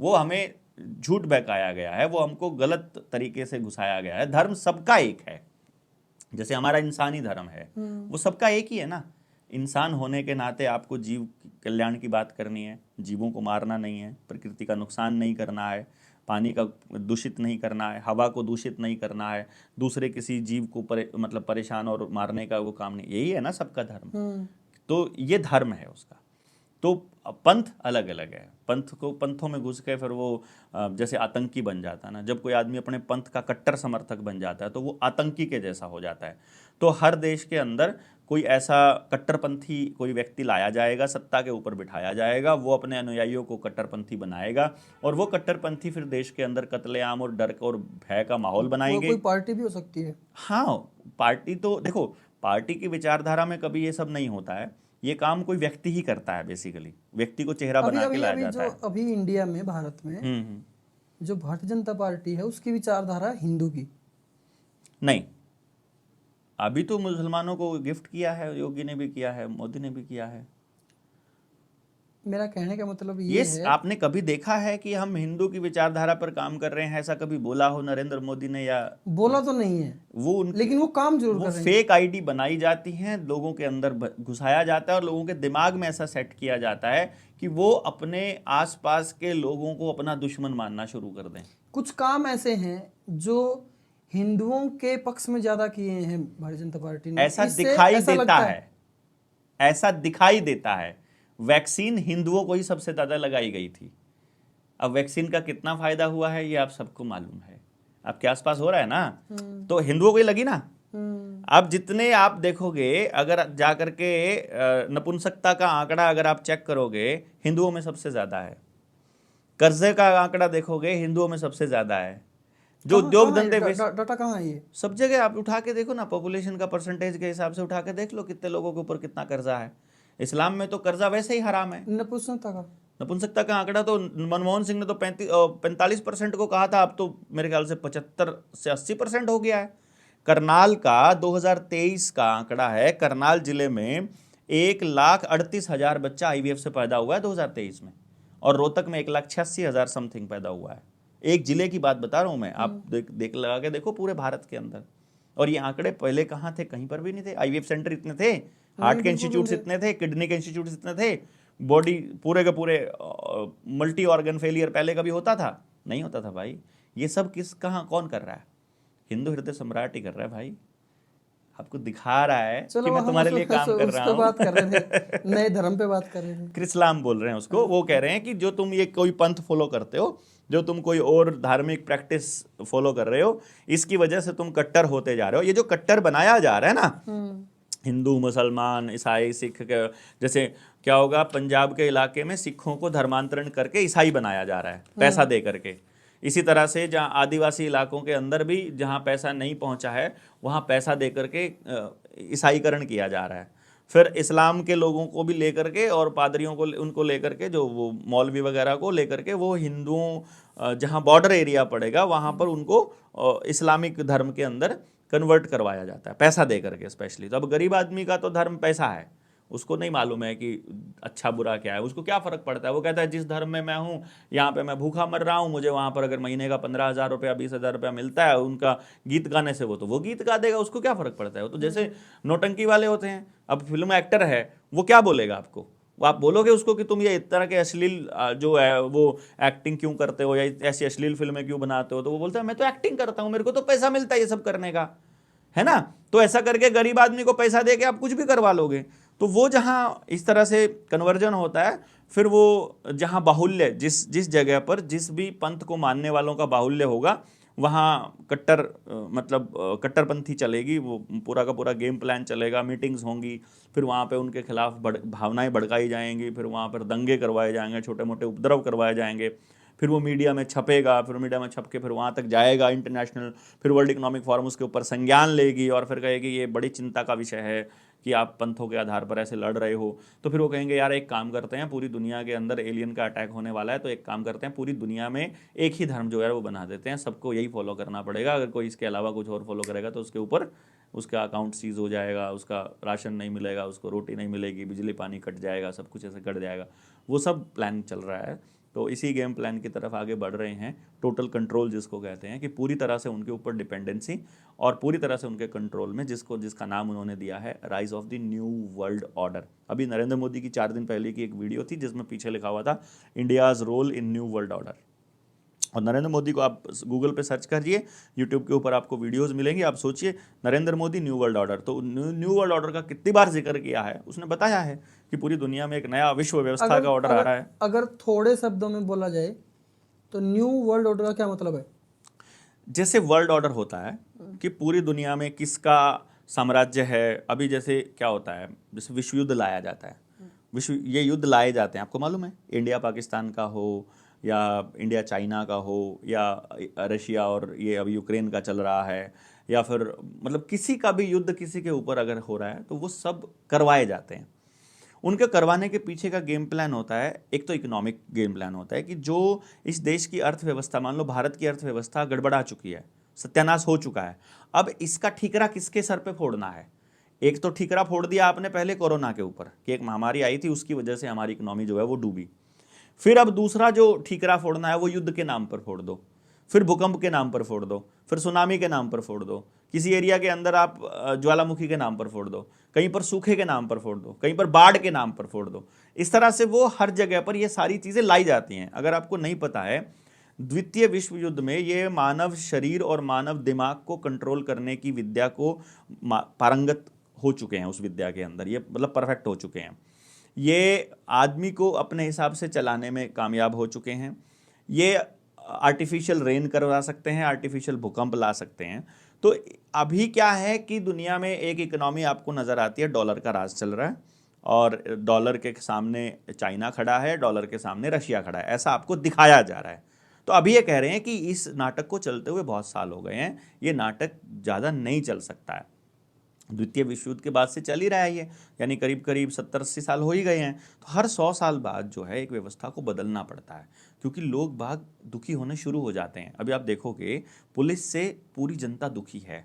[SPEAKER 1] वो हमें झूठ बहकाया गया है, वो हमको गलत तरीके से घुसाया गया है। धर्म सबका एक है, जैसे हमारा इंसानी धर्म है, वो सबका एक ही है ना। इंसान होने के नाते आपको जीव कल्याण की बात करनी है, जीवों को मारना नहीं है, प्रकृति का नुकसान नहीं करना है, पानी का दूषित नहीं करना है, हवा को दूषित नहीं करना है, दूसरे किसी जीव को मतलब परेशान और मारने का वो काम नहीं। यही है ना सबका धर्म। तो ये धर्म है उसका। तो पंथ अलग अलग है। पंथों में घुस के फिर वो जैसे आतंकी बन जाता है ना, जब कोई आदमी अपने पंथ का कट्टर समर्थक बन जाता है तो वो आतंकी के जैसा हो जाता है। तो हर देश के अंदर कोई ऐसा कट्टरपंथी कोई व्यक्ति लाया जाएगा, सत्ता के ऊपर बिठाया जाएगा, वो अपने अनुयायियों को कट्टरपंथी बनाएगा और वो कट्टरपंथी फिर देश के अंदर कत्लेआम और डर और भय का माहौल बनाएंगे।
[SPEAKER 2] कोई पार्टी भी हो सकती है।
[SPEAKER 1] हाँ, पार्टी तो देखो, पार्टी की विचारधारा में कभी ये सब नहीं होता है, ये काम कोई व्यक्ति ही करता है। बेसिकली व्यक्ति को चेहरा बना के लाया जाता है।
[SPEAKER 2] अभी इंडिया में, भारत में जो भारतीय जनता पार्टी है उसकी विचारधारा हिंदू की
[SPEAKER 1] नहीं। अभी तो मुसलमानों को गिफ्ट किया है, योगी ने भी किया है, मोदी ने भी किया है।
[SPEAKER 2] मेरा कहने का मतलब ये है,
[SPEAKER 1] आपने कभी देखा है कि हम हिंदू की विचारधारा पर काम कर रहे हैं, ऐसा कभी बोला हो नरेंद्र मोदी ने? या
[SPEAKER 2] बोला तो नहीं है
[SPEAKER 1] वो,
[SPEAKER 2] लेकिन वो काम जरूर कर रहे हैं।
[SPEAKER 1] फेक आईडी बनाई जाती हैं, लोगों के अंदर घुसाया जाता है और लोगों के दिमाग में ऐसा सेट किया जाता है कि वो अपने आसपास के लोगों को अपना दुश्मन मानना शुरू कर दें।
[SPEAKER 2] कुछ काम ऐसे हैं जो हिंदुओं के पक्ष में ज्यादा किए हैं भारतीय जनता पार्टी ने।
[SPEAKER 1] ऐसा दिखाई देता है, ऐसा दिखाई देता है। वैक्सीन हिंदुओं को ही सबसे ज्यादा लगाई गई थी। अब वैक्सीन का कितना फायदा हुआ है ये आप सबको मालूम है, आपके आसपास हो रहा है ना, तो हिंदुओं को ही लगी ना। अब जितने आप देखोगे, अगर जाकर के नपुंसकता का आंकड़ा अगर आप चेक करोगे, हिंदुओं में सबसे ज्यादा है। कर्जे का आंकड़ा देखोगे, हिंदुओं में सबसे ज्यादा है। जो उद्योग धंधे,
[SPEAKER 2] डाटा कहाँ है ये?
[SPEAKER 1] सब जगह आप उठा के देखो ना, पॉपुलेशन का परसेंटेज के हिसाब से उठा के देख लो कितने लोगों के ऊपर कितना कर्जा है। इस्लाम में तो कर्जा वैसे ही हराम है। नपुंसकता का आंकड़ा तो मनमोहन सिंह ने तो 45% को कहा था, अब तो मेरे ख्याल से 75 से 80% हो गया है। करनाल का 2023 का आंकड़ा है, करनाल जिले में 1,38,000 बच्चा IVF से पैदा हुआ है 2023 में, और रोहतक में 1,86,000 समथिंग पैदा हुआ है। एक जिले की बात बता रहा हूं मैं, आप देख लगा के देखो पूरे भारत के अंदर। और ये आंकड़े पहले कहाँ थे? कहीं पर भी नहीं थे। IVF सेंटर इतने थे, हार्ट के इंस्टीट्यूट इतने थे, किडनी के इंस्टीट्यूट इतने थे, बॉडी पूरे के पूरे मल्टी ऑर्गन फेलियर पहले कभी होता था? नहीं होता था भाई। ये सब कौन कर रहा है? हिंदू हृदय सम्राट ही कर रहा है भाई। आपको दिखा रहा है कि मैं तुम्हारे लिए काम कर रहा हूँ।
[SPEAKER 2] बात कर रहे थे, नए धर्म पे बात कर रहे थे।
[SPEAKER 1] कृष्णलाम बोल रहे हैं उसको। वो कह रहे हैं कि जो तुम ये कोई पंथ फॉलो करते हो, जो तुम कोई और धार्मिक प्रैक्टिस फॉलो कर रहे हो, इसकी वजह से तुम कट्टर होते जा रहे हो। ये जो कट्टर बनाया जा रहा है ना, हिंदू, मुसलमान, ईसाई, सिख, जैसे क्या होगा, पंजाब के इलाके में सिखों को धर्मांतरण करके ईसाई बनाया जा रहा है पैसा दे करके। इसी तरह से जहाँ आदिवासी इलाकों के अंदर भी जहाँ पैसा नहीं पहुँचा है, वहाँ पैसा दे करके ईसाईकरण किया जा रहा है। फिर इस्लाम के लोगों को भी लेकर के और पादरियों को, उनको लेकर के, जो वो मौलवी वगैरह को लेकर के, वो हिंदुओं जहाँ बॉर्डर एरिया पड़ेगा वहाँ पर उनको इस्लामिक धर्म के अंदर कन्वर्ट करवाया जाता है पैसा दे करके स्पेशली। तो अब गरीब आदमी का तो धर्म पैसा है, उसको नहीं मालूम है कि अच्छा बुरा क्या है, उसको क्या फ़र्क पड़ता है। वो कहता है जिस धर्म में मैं हूँ, यहाँ पे मैं भूखा मर रहा हूँ, मुझे वहाँ पर अगर महीने का 15,000 रुपया 20,000 रुपया मिलता है उनका गीत गाने से, वो गीत गा देगा, उसको क्या फ़र्क पड़ता है। वो तो जैसे नौटंकी वाले होते हैं। अब फिल्म एक्टर है, वो क्या बोलेगा आपको? आप बोलोगे उसको कि तुम ये इस तरह के अश्लील जो है वो एक्टिंग क्यों करते हो, या ऐसी अश्लील फिल्में क्यों बनाते हो? तो वो बोलता है मैं तो एक्टिंग करता हूँ, मेरे को तो पैसा मिलता है ये सब करने का, है ना। तो ऐसा करके गरीब आदमी को पैसा दे के आप कुछ भी करवा लोगे। तो वो जहाँ इस तरह से कन्वर्जन होता है, फिर वो जहाँ बाहुल्य, जिस जगह पर जिस भी पंथ को मानने वालों का बाहुल्य होगा, वहाँ कट्टरपंथी चलेगी। वो पूरा का पूरा गेम प्लान चलेगा, मीटिंग्स होंगी, फिर वहाँ पे उनके खिलाफ भावनाएं भड़काई जाएंगी, फिर वहाँ पर दंगे करवाए जाएंगे, छोटे मोटे उपद्रव करवाए जाएंगे, फिर वो मीडिया में छपेगा, फिर मीडिया में छप के फिर वहाँ तक जाएगा इंटरनेशनल, फिर वर्ल्ड इकोनॉमिक फोरम उसके ऊपर संज्ञान लेगी और फिर कहेगी ये बड़ी चिंता का विषय है कि आप पंथों के आधार पर ऐसे लड़ रहे हो। तो फिर वो कहेंगे यार एक काम करते हैं, पूरी दुनिया के अंदर एलियन का अटैक होने वाला है, तो एक काम करते हैं, पूरी दुनिया में एक ही धर्म जो है वो बना देते हैं, सबको यही फॉलो करना पड़ेगा। अगर कोई इसके अलावा कुछ और फॉलो करेगा तो उसके ऊपर उसका अकाउंट सीज हो जाएगा, उसका राशन नहीं मिलेगा, उसको रोटी नहीं मिलेगी, बिजली पानी कट जाएगा, सब कुछ ऐसे कट जाएगा। वो सब प्लान चल रहा है। तो इसी गेम प्लान की तरफ आगे बढ़ रहे हैं। टोटल कंट्रोल जिसको कहते हैं, कि पूरी तरह से उनके ऊपर डिपेंडेंसी और पूरी तरह से उनके कंट्रोल में, जिसका नाम उन्होंने दिया है rise of the new world order. अभी नरेंद्र मोदी की 4 दिन पहले की एक वीडियो थी जिसमें पीछे लिखा हुआ था India's role in new world order. और नरेंद्र मोदी को आप गूगल पे सर्च करिए, यूट्यूब के ऊपर आपको वीडियोस मिलेंगे, आप सोचिए Narendra Modi new world order, तो न्यू वर्ल्ड ऑर्डर का कितनी बार जिक्र किया है, उसने बताया है कि पूरी दुनिया में एक नया विश्व व्यवस्था का ऑर्डर आ रहा है।
[SPEAKER 2] अगर थोड़े शब्दों में बोला जाए तो न्यू वर्ल्ड ऑर्डर का क्या मतलब है?
[SPEAKER 1] जैसे वर्ल्ड ऑर्डर होता है कि पूरी दुनिया में किसका साम्राज्य है, अभी जैसे क्या होता है, जैसे विश्व युद्ध लाया जाता है, ये युद्ध लाए जाते हैं, आपको मालूम है, इंडिया पाकिस्तान का हो या इंडिया चाइना का हो या रशिया और ये अभी यूक्रेन का चल रहा है, या फिर मतलब किसी का भी युद्ध किसी के ऊपर अगर हो रहा है तो वो सब करवाए जाते हैं। उनके करवाने के पीछे का गेम प्लान होता है, एक तो इकोनॉमिक गेम प्लान होता है कि जो इस देश की अर्थव्यवस्था, मान लो भारत की अर्थव्यवस्था गड़बड़ा चुकी है, सत्यानाश हो चुका है, अब इसका ठीकरा किसके सर पे फोड़ना है। एक तो ठीकरा फोड़ दिया आपने पहले कोरोना के ऊपर कि एक महामारी आई थी, उसकी वजह से हमारी इकोनॉमी जो है वो डूबी। फिर अब दूसरा जो ठीकरा फोड़ना है वो युद्ध के नाम पर फोड़ दो, फिर भूकंप के नाम पर फोड़ दो, फिर सुनामी के नाम पर फोड़ दो, किसी एरिया के अंदर आप ज्वालामुखी के नाम पर फोड़ दो, कहीं पर सूखे के नाम पर फोड़ दो, कहीं पर बाढ़ के नाम पर फोड़ दो। इस तरह से वो हर जगह पर ये सारी चीज़ें लाई जाती हैं। अगर आपको नहीं पता है, द्वितीय विश्व युद्ध में ये मानव शरीर और मानव दिमाग को कंट्रोल करने की विद्या को पारंगत हो चुके हैं, उस विद्या के अंदर ये मतलब परफेक्ट हो चुके हैं। ये आदमी को अपने हिसाब से चलाने में कामयाब हो चुके हैं। ये आर्टिफिशियल रेन करवा सकते हैं, आर्टिफिशियल भूकंप ला सकते हैं। तो अभी क्या है कि दुनिया में एक इकोनॉमी आपको नज़र आती है, डॉलर का राज चल रहा है और डॉलर के सामने चाइना खड़ा है, डॉलर के सामने रशिया खड़ा है, ऐसा आपको दिखाया जा रहा है। तो अभी ये कह रहे हैं कि इस नाटक को चलते हुए बहुत साल हो गए हैं, ये नाटक ज़्यादा नहीं चल सकता है। द्वितीय विश्व युद्ध के बाद से चल ही रहा है ये, यानी करीब करीब 70-80 साल हो ही गए हैं। तो हर 100 साल बाद जो है एक व्यवस्था को बदलना पड़ता है, क्योंकि लोग बाग दुखी होने शुरू हो जाते हैं। अभी आप देखोगे पुलिस से पूरी जनता दुखी है,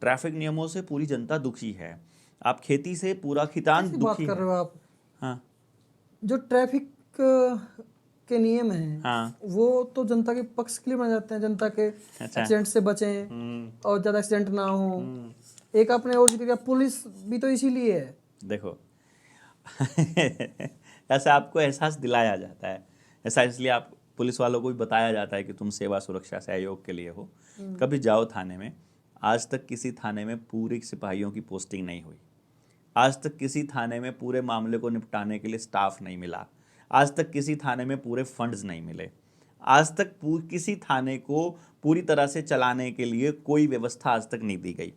[SPEAKER 1] ट्रैफिक नियमों से पूरी जनता दुखी है, आप खेती से पूरा खितान दुखी
[SPEAKER 2] कर
[SPEAKER 1] है।
[SPEAKER 2] रहे हो आप?
[SPEAKER 1] हाँ,
[SPEAKER 2] जो ट्रैफिक के नियम हैं,
[SPEAKER 1] हाँ,
[SPEAKER 2] वो तो जनता के पक्ष के लिए बनाए जाते हैं, जनता के एक्सीडेंट से बचें और ज़्यादा एक्सीडेंट ना हो। एक आपने और जिक्र किया, पुलिस भी तो इसीलिए है।
[SPEAKER 1] देखो ऐसा आपको एहसास दिलाया जाता है, ऐसा इसलिए आप पुलिस वालों को भी बताया जाता है कि तुम सेवा सुरक्षा सहयोग के लिए हो। कभी जाओ थाने में, आज तक किसी थाने में पूरे सिपाहियों की पोस्टिंग नहीं हुई, आज तक किसी थाने में पूरे मामले को निपटाने के लिए स्टाफ नहीं मिला, आज तक किसी थाने में पूरे फंड्स नहीं मिले, आज तक किसी थाने को पूरी तरह से चलाने के लिए कोई व्यवस्था आज तक नहीं दी गई।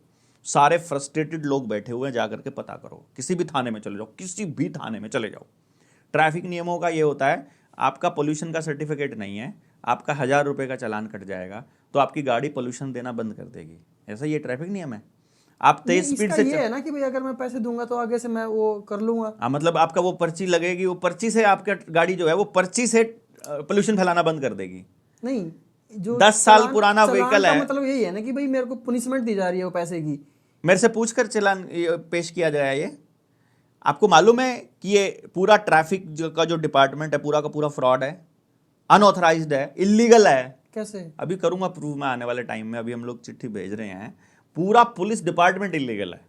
[SPEAKER 1] सारे फ्रस्ट्रेटेड लोग बैठे हुए हैं, जाकर के पता करो, किसी भी थाने में चले जाओ, किसी भी थाने में चले जाओ। ट्रैफिक नियमों का ये होता है, आपका पोल्यूशन का सर्टिफिकेट नहीं है, आपका 1000 रुपये का चालान कट जाएगा तो आपकी गाड़ी पोल्यूशन देना बंद कर देगी। ऐसा ये ट्रैफिक नियम है। आप तेज स्पीड से
[SPEAKER 2] ये है ना कि भाई अगर मैं पैसे दूंगा तो आगे से मैं वो कर लूंगा।
[SPEAKER 1] हाँ, मतलब आपका वो पर्ची लगेगी, वो पर्ची से आपका गाड़ी जो है वो पर्ची से पोल्यूशन फैलाना बंद कर देगी।
[SPEAKER 2] नहीं, जो
[SPEAKER 1] 10 साल पुराना व्हीकल है,
[SPEAKER 2] मतलब यही है ना कि भाई मेरे को पनिशमेंट दी जा रही है वो पैसे की।
[SPEAKER 1] मेरे से पूछकर चालान पेश किया गया है। ये आपको मालूम है कि ये पूरा ट्रैफिक का जो डिपार्टमेंट है पूरा का पूरा फ्रॉड है, अनऑथराइज्ड है, इलीगल है।
[SPEAKER 2] कैसे?
[SPEAKER 1] अभी करूंगा प्रूव मैं आने वाले टाइम में, अभी हम लोग चिट्ठी भेज रहे हैं। पूरा पुलिस डिपार्टमेंट इलीगल है,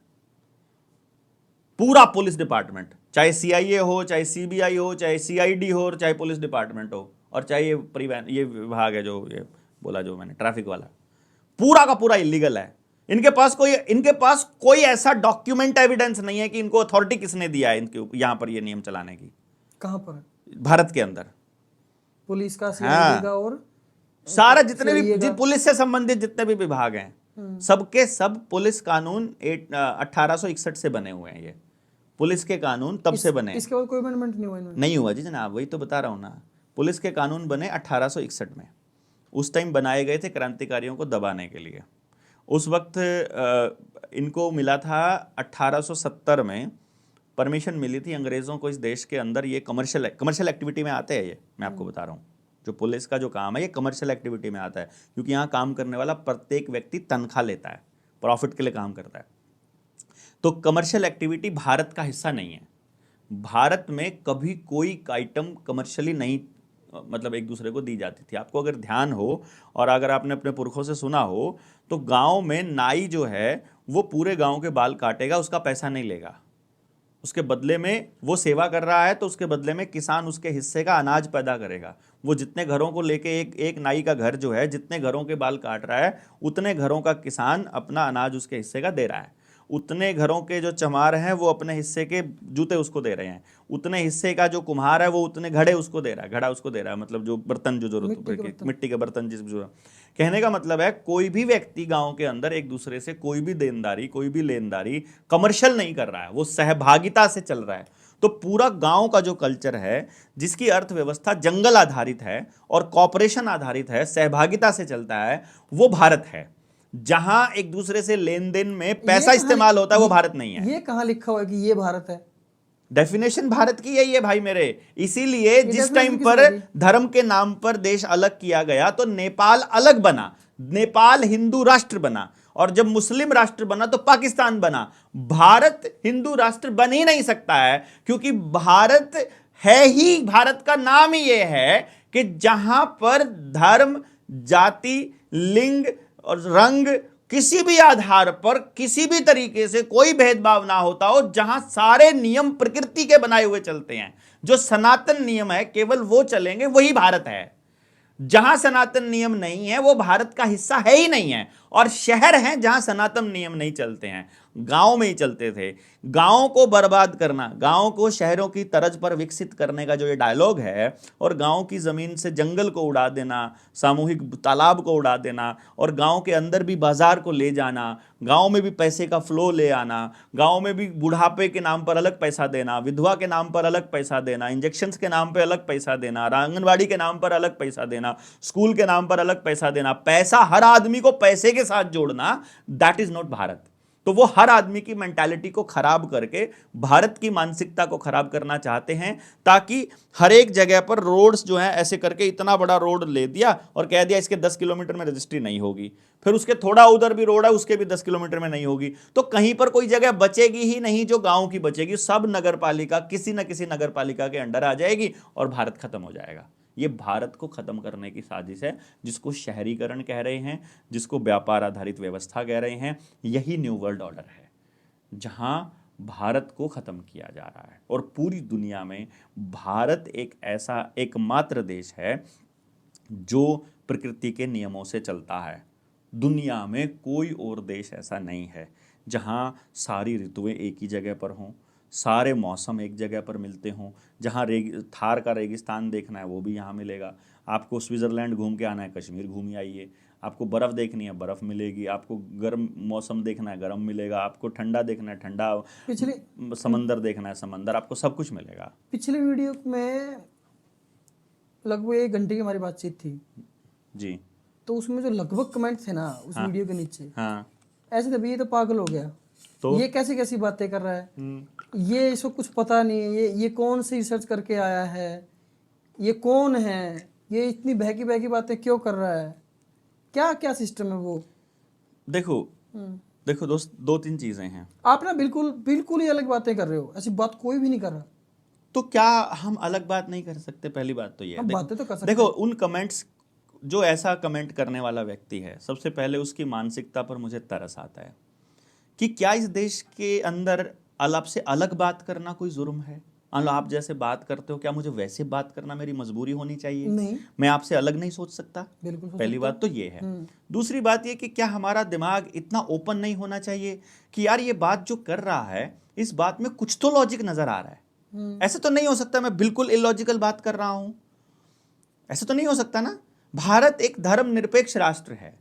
[SPEAKER 1] पूरा पुलिस डिपार्टमेंट, चाहे सीआईए हो, चाहे सीबीआई हो, चाहे सीआईडी हो, और चाहे पुलिस डिपार्टमेंट हो, और चाहे ये परिवहन ये विभाग है जो ये बोला जो मैंने ट्रैफिक वाला, पूरा का पूरा इलीगल है। इनके पास कोई ऐसा डॉक्यूमेंट एविडेंस नहीं है कि इनको अथॉरिटी किसने दिया है इनके यहां पर ये नियम चलाने की।
[SPEAKER 2] कहां पर?
[SPEAKER 1] भारत के अंदर
[SPEAKER 2] पुलिस का, सीआईडी का और
[SPEAKER 1] सारा जितने भी पुलिस से संबंधित जितने भी विभाग हैं, सबके सब पुलिस कानून 1861 से बने हुए हैं। ये पुलिस के कानून तब से बने।
[SPEAKER 2] इसके बाद कोई अमेंडमेंट नहीं हुआ?
[SPEAKER 1] नहीं हुआ जी जनाब, वही तो बता रहा हूं ना। पुलिस के कानून बने 1861 में, उस टाइम बनाए गए थे क्रांतिकारियों को दबाने के लिए। उस वक्त इनको मिला था 1870 में परमिशन मिली थी अंग्रेज़ों को इस देश के अंदर ये कमर्शियल एक्टिविटी में आते हैं। ये मैं आपको बता रहा हूँ, जो पुलिस का जो काम है ये कमर्शियल एक्टिविटी में आता है, क्योंकि यहाँ काम करने वाला प्रत्येक व्यक्ति तनख्वाह लेता है, प्रॉफिट के लिए काम करता है। तो कमर्शियल एक्टिविटी भारत का हिस्सा नहीं है। भारत में कभी कोई आइटम कमर्शियली नहीं मतलब एक दूसरे को दी जाती थी। आपको अगर ध्यान हो और अगर आपने अपने पुरखों से सुना हो तो गांव में नाई जो है वो पूरे गांव के बाल काटेगा, उसका पैसा नहीं लेगा। उसके बदले में वो सेवा कर रहा है, तो उसके बदले में किसान उसके हिस्से का अनाज पैदा करेगा। वो जितने घरों को लेके एक नाई का घर जो है, जितने घरों के बाल काट रहा है, उतने घरों का किसान अपना अनाज उसके हिस्से का दे रहा है। उतने घरों के जो चमार हैं वो अपने हिस्से के जूते उसको दे रहे हैं। उतने हिस्से का जो कुम्हार है वो उतने घड़े उसको दे रहा है, घड़ा उसको दे रहा है, मतलब जो बर्तन जो जरूरत मिट्टी के बर्तन जिस जो। कहने का मतलब है कोई भी व्यक्ति गांव के अंदर एक दूसरे से कोई भी देनदारी, कोई भी लेनदारी कमर्शियल नहीं कर रहा है, वो सहभागिता से चल रहा है। तो पूरा गांव का जो कल्चर है, जिसकी अर्थव्यवस्था जंगल आधारित है और कॉपरेशन आधारित है, सहभागिता से चलता है, वो भारत है। जहां एक दूसरे से लेन देन में पैसा इस्तेमाल होता है, वो भारत नहीं है।
[SPEAKER 2] ये कहां लिखा हुआ है कि ये भारत है?
[SPEAKER 1] डेफिनेशन भारत की यही है भाई मेरे। इसीलिए जिस टाइम पर धर्म के नाम पर देश अलग किया गया तो नेपाल अलग बना, नेपाल हिंदू राष्ट्र बना, और जब मुस्लिम राष्ट्र बना तो पाकिस्तान बना। भारत हिंदू राष्ट्र बन ही नहीं सकता है, क्योंकि भारत है ही, भारत का नाम ही यह है कि जहां पर धर्म, जाति, लिंग और रंग, किसी भी आधार पर किसी भी तरीके से कोई भेदभाव ना होता हो, जहां सारे नियम प्रकृति के बनाए हुए चलते हैं, जो सनातन नियम है केवल वो चलेंगे, वही भारत है। जहां सनातन नियम नहीं है वो भारत का हिस्सा है ही नहीं है। और शहर हैं जहां सनातन नियम नहीं चलते हैं, गांव में ही चलते थे। गांव को बर्बाद करना, गांव को शहरों की तर्ज पर विकसित करने का जो ये डायलॉग है, और गांव की जमीन से जंगल को उड़ा देना, सामूहिक तालाब को उड़ा देना, और गांव के अंदर भी बाजार को ले जाना, गांव में भी पैसे का फ्लो ले आना, गांव में भी बुढ़ापे के नाम पर अलग पैसा देना, विधवा के नाम पर अलग पैसा देना, इंजेक्शंस के नाम पर अलग पैसा देना, आंगनबाड़ी के नाम पर अलग पैसा देना, स्कूल के नाम पर अलग पैसा देना, पैसा हर आदमी को पैसे के साथ जोड़ना, दैट इज नॉट भारत। तो वो हर आदमी की मेंटालिटी को खराब करके भारत की मानसिकता को खराब करना चाहते हैं, ताकि हर एक जगह पर रोड्स जो हैं ऐसे करके इतना बड़ा रोड ले दिया और कह दिया इसके 10 किलोमीटर में रजिस्ट्री नहीं होगी, फिर उसके थोड़ा उधर भी रोड है उसके भी 10 किलोमीटर में नहीं होगी, तो कहीं पर कोई जगह बचेगी ही नहीं जो गांव की बचेगी। सब नगर पालिका किसी न किसी नगर पालिका के अंडर आ जाएगी और भारत खत्म हो जाएगा। ये भारत को खत्म करने की साजिश है, जिसको शहरीकरण कह रहे हैं, जिसको व्यापार आधारित व्यवस्था कह रहे हैं। यही न्यू वर्ल्ड ऑर्डर है, जहां भारत को खत्म किया जा रहा है। और पूरी दुनिया में भारत एक ऐसा एकमात्र देश है जो प्रकृति के नियमों से चलता है। दुनिया में कोई और देश ऐसा नहीं है जहां सारी ऋतुएं एक ही जगह पर हों, सारे मौसम एक जगह पर मिलते हों। जहाँ थार का रेगिस्तान देखना है वो भी यहाँ मिलेगा, आपको स्विट्ज़रलैंड घूम के आना है कश्मीर घूम ही आइए, आपको बर्फ़ देखनी है बर्फ़ मिलेगी, आपको गर्म मौसम देखना है गर्म मिलेगा, आपको ठंडा देखना है ठंडा, समंदर देखना है समंदर, आपको सब कुछ मिलेगा।
[SPEAKER 2] पिछले वीडियो में लगभग 1 घंटे की हमारी बातचीत थी जी, तो उसमें जो लगभग कमेंट थे ना उस वीडियो के नीचे, हाँ, ऐसे थे भाई ये तो पागल हो गया, तो ये कैसी कैसी बातें कर रहा है, ये इसको कुछ पता नहीं है, ये कौन सी रिसर्च करके आया है, ये कौन है, ये इतनी बहकी बहकी बातें क्यों कर रहा है, क्या क्या सिस्टम है वो।
[SPEAKER 1] देखो दोस्त, 2-3 चीजें हैं।
[SPEAKER 2] आप ना बिल्कुल ही अलग बातें कर रहे हो, ऐसी बात कोई भी नहीं कर रहा।
[SPEAKER 1] तो क्या हम अलग बात नहीं कर सकते? पहली बात तो ये है,
[SPEAKER 2] बातें तो कर सकते।
[SPEAKER 1] देखो उन कमेंट्स, जो ऐसा कमेंट करने वाला व्यक्ति है, सबसे पहले उसकी मानसिकता पर मुझे तरस आता है कि क्या इस देश के अंदर आपसे अलग बात करना कोई जुर्म है? आप जैसे बात करते हो, क्या मुझे वैसे बात करना मेरी मजबूरी होनी चाहिए?
[SPEAKER 2] नहीं,
[SPEAKER 1] मैं आपसे अलग नहीं सोच सकता?
[SPEAKER 2] बिल्कुल।
[SPEAKER 1] पहली बात तो ये है। दूसरी बात ये कि क्या हमारा दिमाग इतना ओपन नहीं होना चाहिए कि यार ये बात जो कर रहा है, इस बात में कुछ तो लॉजिक नजर आ रहा है। ऐसे तो नहीं हो सकता मैं बिल्कुल इलॉजिकल बात कर रहा हूं, ऐसे तो नहीं हो सकता ना। भारत एक धर्मनिरपेक्ष राष्ट्र है।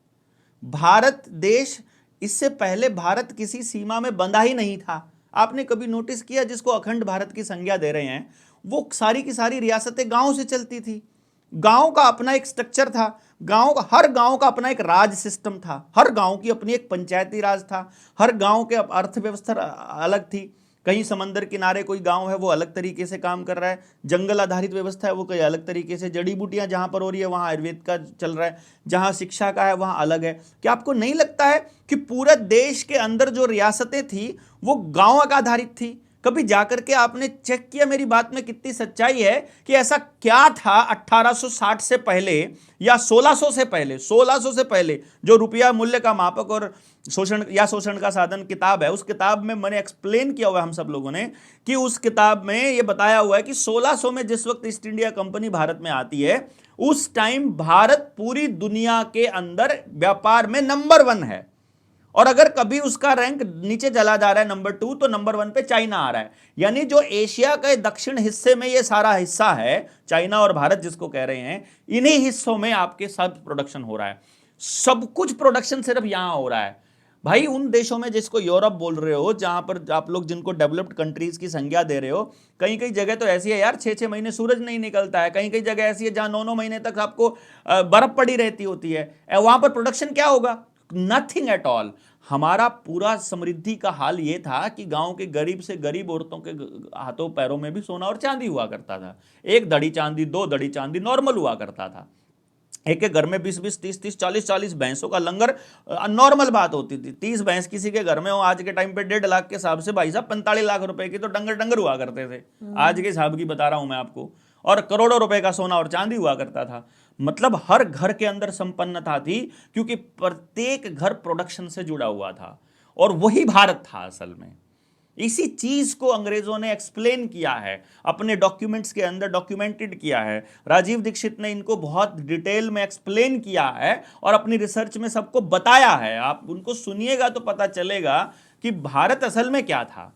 [SPEAKER 1] भारत देश, इससे पहले भारत किसी सीमा में बंधा ही नहीं था। आपने कभी नोटिस किया, जिसको अखंड भारत की संज्ञा दे रहे हैं, वो सारी की सारी रियासतें गांव से चलती थी। गांव का अपना एक स्ट्रक्चर था, हर गांव का अपना एक राज सिस्टम था, हर गांव की अपनी एक पंचायती राज था, हर गांव के अर्थव्यवस्था अलग थी। कहीं समंदर किनारे कोई गांव है वो अलग तरीके से काम कर रहा है, जंगल आधारित व्यवस्था है वो कोई अलग तरीके से, जड़ी बूटियां जहां पर हो रही है वहां आयुर्वेद का चल रहा है, जहां शिक्षा का है वहां अलग है। क्या आपको नहीं लगता है कि पूरे देश के अंदर जो रियासतें थी वो गांव आधारित थी? कभी जाकर के आपने चेक किया मेरी बात में कितनी सच्चाई है कि ऐसा क्या था 1860 से पहले या 1600 से पहले, 1600 से पहले जो रुपया मूल्य का मापक और शोषण का साधन किताब है, उस किताब में मैंने एक्सप्लेन किया हुआ है हम सब लोगों ने कि उस किताब में यह बताया हुआ है कि 1600 में जिस वक्त ईस्ट इंडिया कंपनी भारत में आती है उस टाइम भारत पूरी दुनिया के अंदर व्यापार में नंबर 1 है। और अगर कभी उसका रैंक नीचे चला जा रहा है नंबर 2 तो नंबर 1 पे चाइना आ रहा है। यानी जो एशिया के दक्षिण हिस्से में ये सारा हिस्सा है, चाइना और भारत जिसको कह रहे हैं, इन्हीं हिस्सों में आपके सब प्रोडक्शन हो रहा है। सब कुछ प्रोडक्शन सिर्फ यहां हो रहा है भाई। उन देशों में जिसको यूरोप बोल रहे हो, जहां पर आप लोग जिनको डेवलप्ड कंट्रीज की संज्ञा दे रहे हो, कई कई जगह तो ऐसी है यार 6-6 महीने सूरज नहीं निकलता है। कई कई जगह ऐसी है जहां 9-9 महीने तक आपको बर्फ पड़ी रहती होती है। वहां पर प्रोडक्शन क्या होगा? Nothing at all. हमारा पूरा समृद्धि का हाल यह था कि गांव के गरीब से गरीब औरतों के हाथों पैरों में भी सोना और चांदी हुआ करता था। 1 दड़ी चांदी, 2 दड़ी चांदी नॉर्मल हुआ करता था। एक एक घर में 20-20, 30-30, 40-40 भैंसों का लंगर नॉर्मल बात होती थी। 30 भैंस किसी के घर में हो आज के टाइम पे 1.5 लाख के हिसाब से भाई साहब 45 लाख रुपए की तो डंगर हुआ करते थे। आज के हिसाब की बता रहा हूं मैं आपको। और करोड़ों रुपए का सोना और चांदी हुआ करता था। मतलब हर घर के अंदर संपन्नता थी क्योंकि प्रत्येक घर प्रोडक्शन से जुड़ा हुआ था और वही भारत था असल में। इसी चीज को अंग्रेजों ने एक्सप्लेन किया है, अपने डॉक्यूमेंट्स के अंदर डॉक्यूमेंटेड किया है। राजीव दीक्षित ने इनको बहुत डिटेल में एक्सप्लेन किया है और अपनी रिसर्च में सबको बताया है। आप उनको सुनिएगा तो पता चलेगा कि भारत असल में क्या था।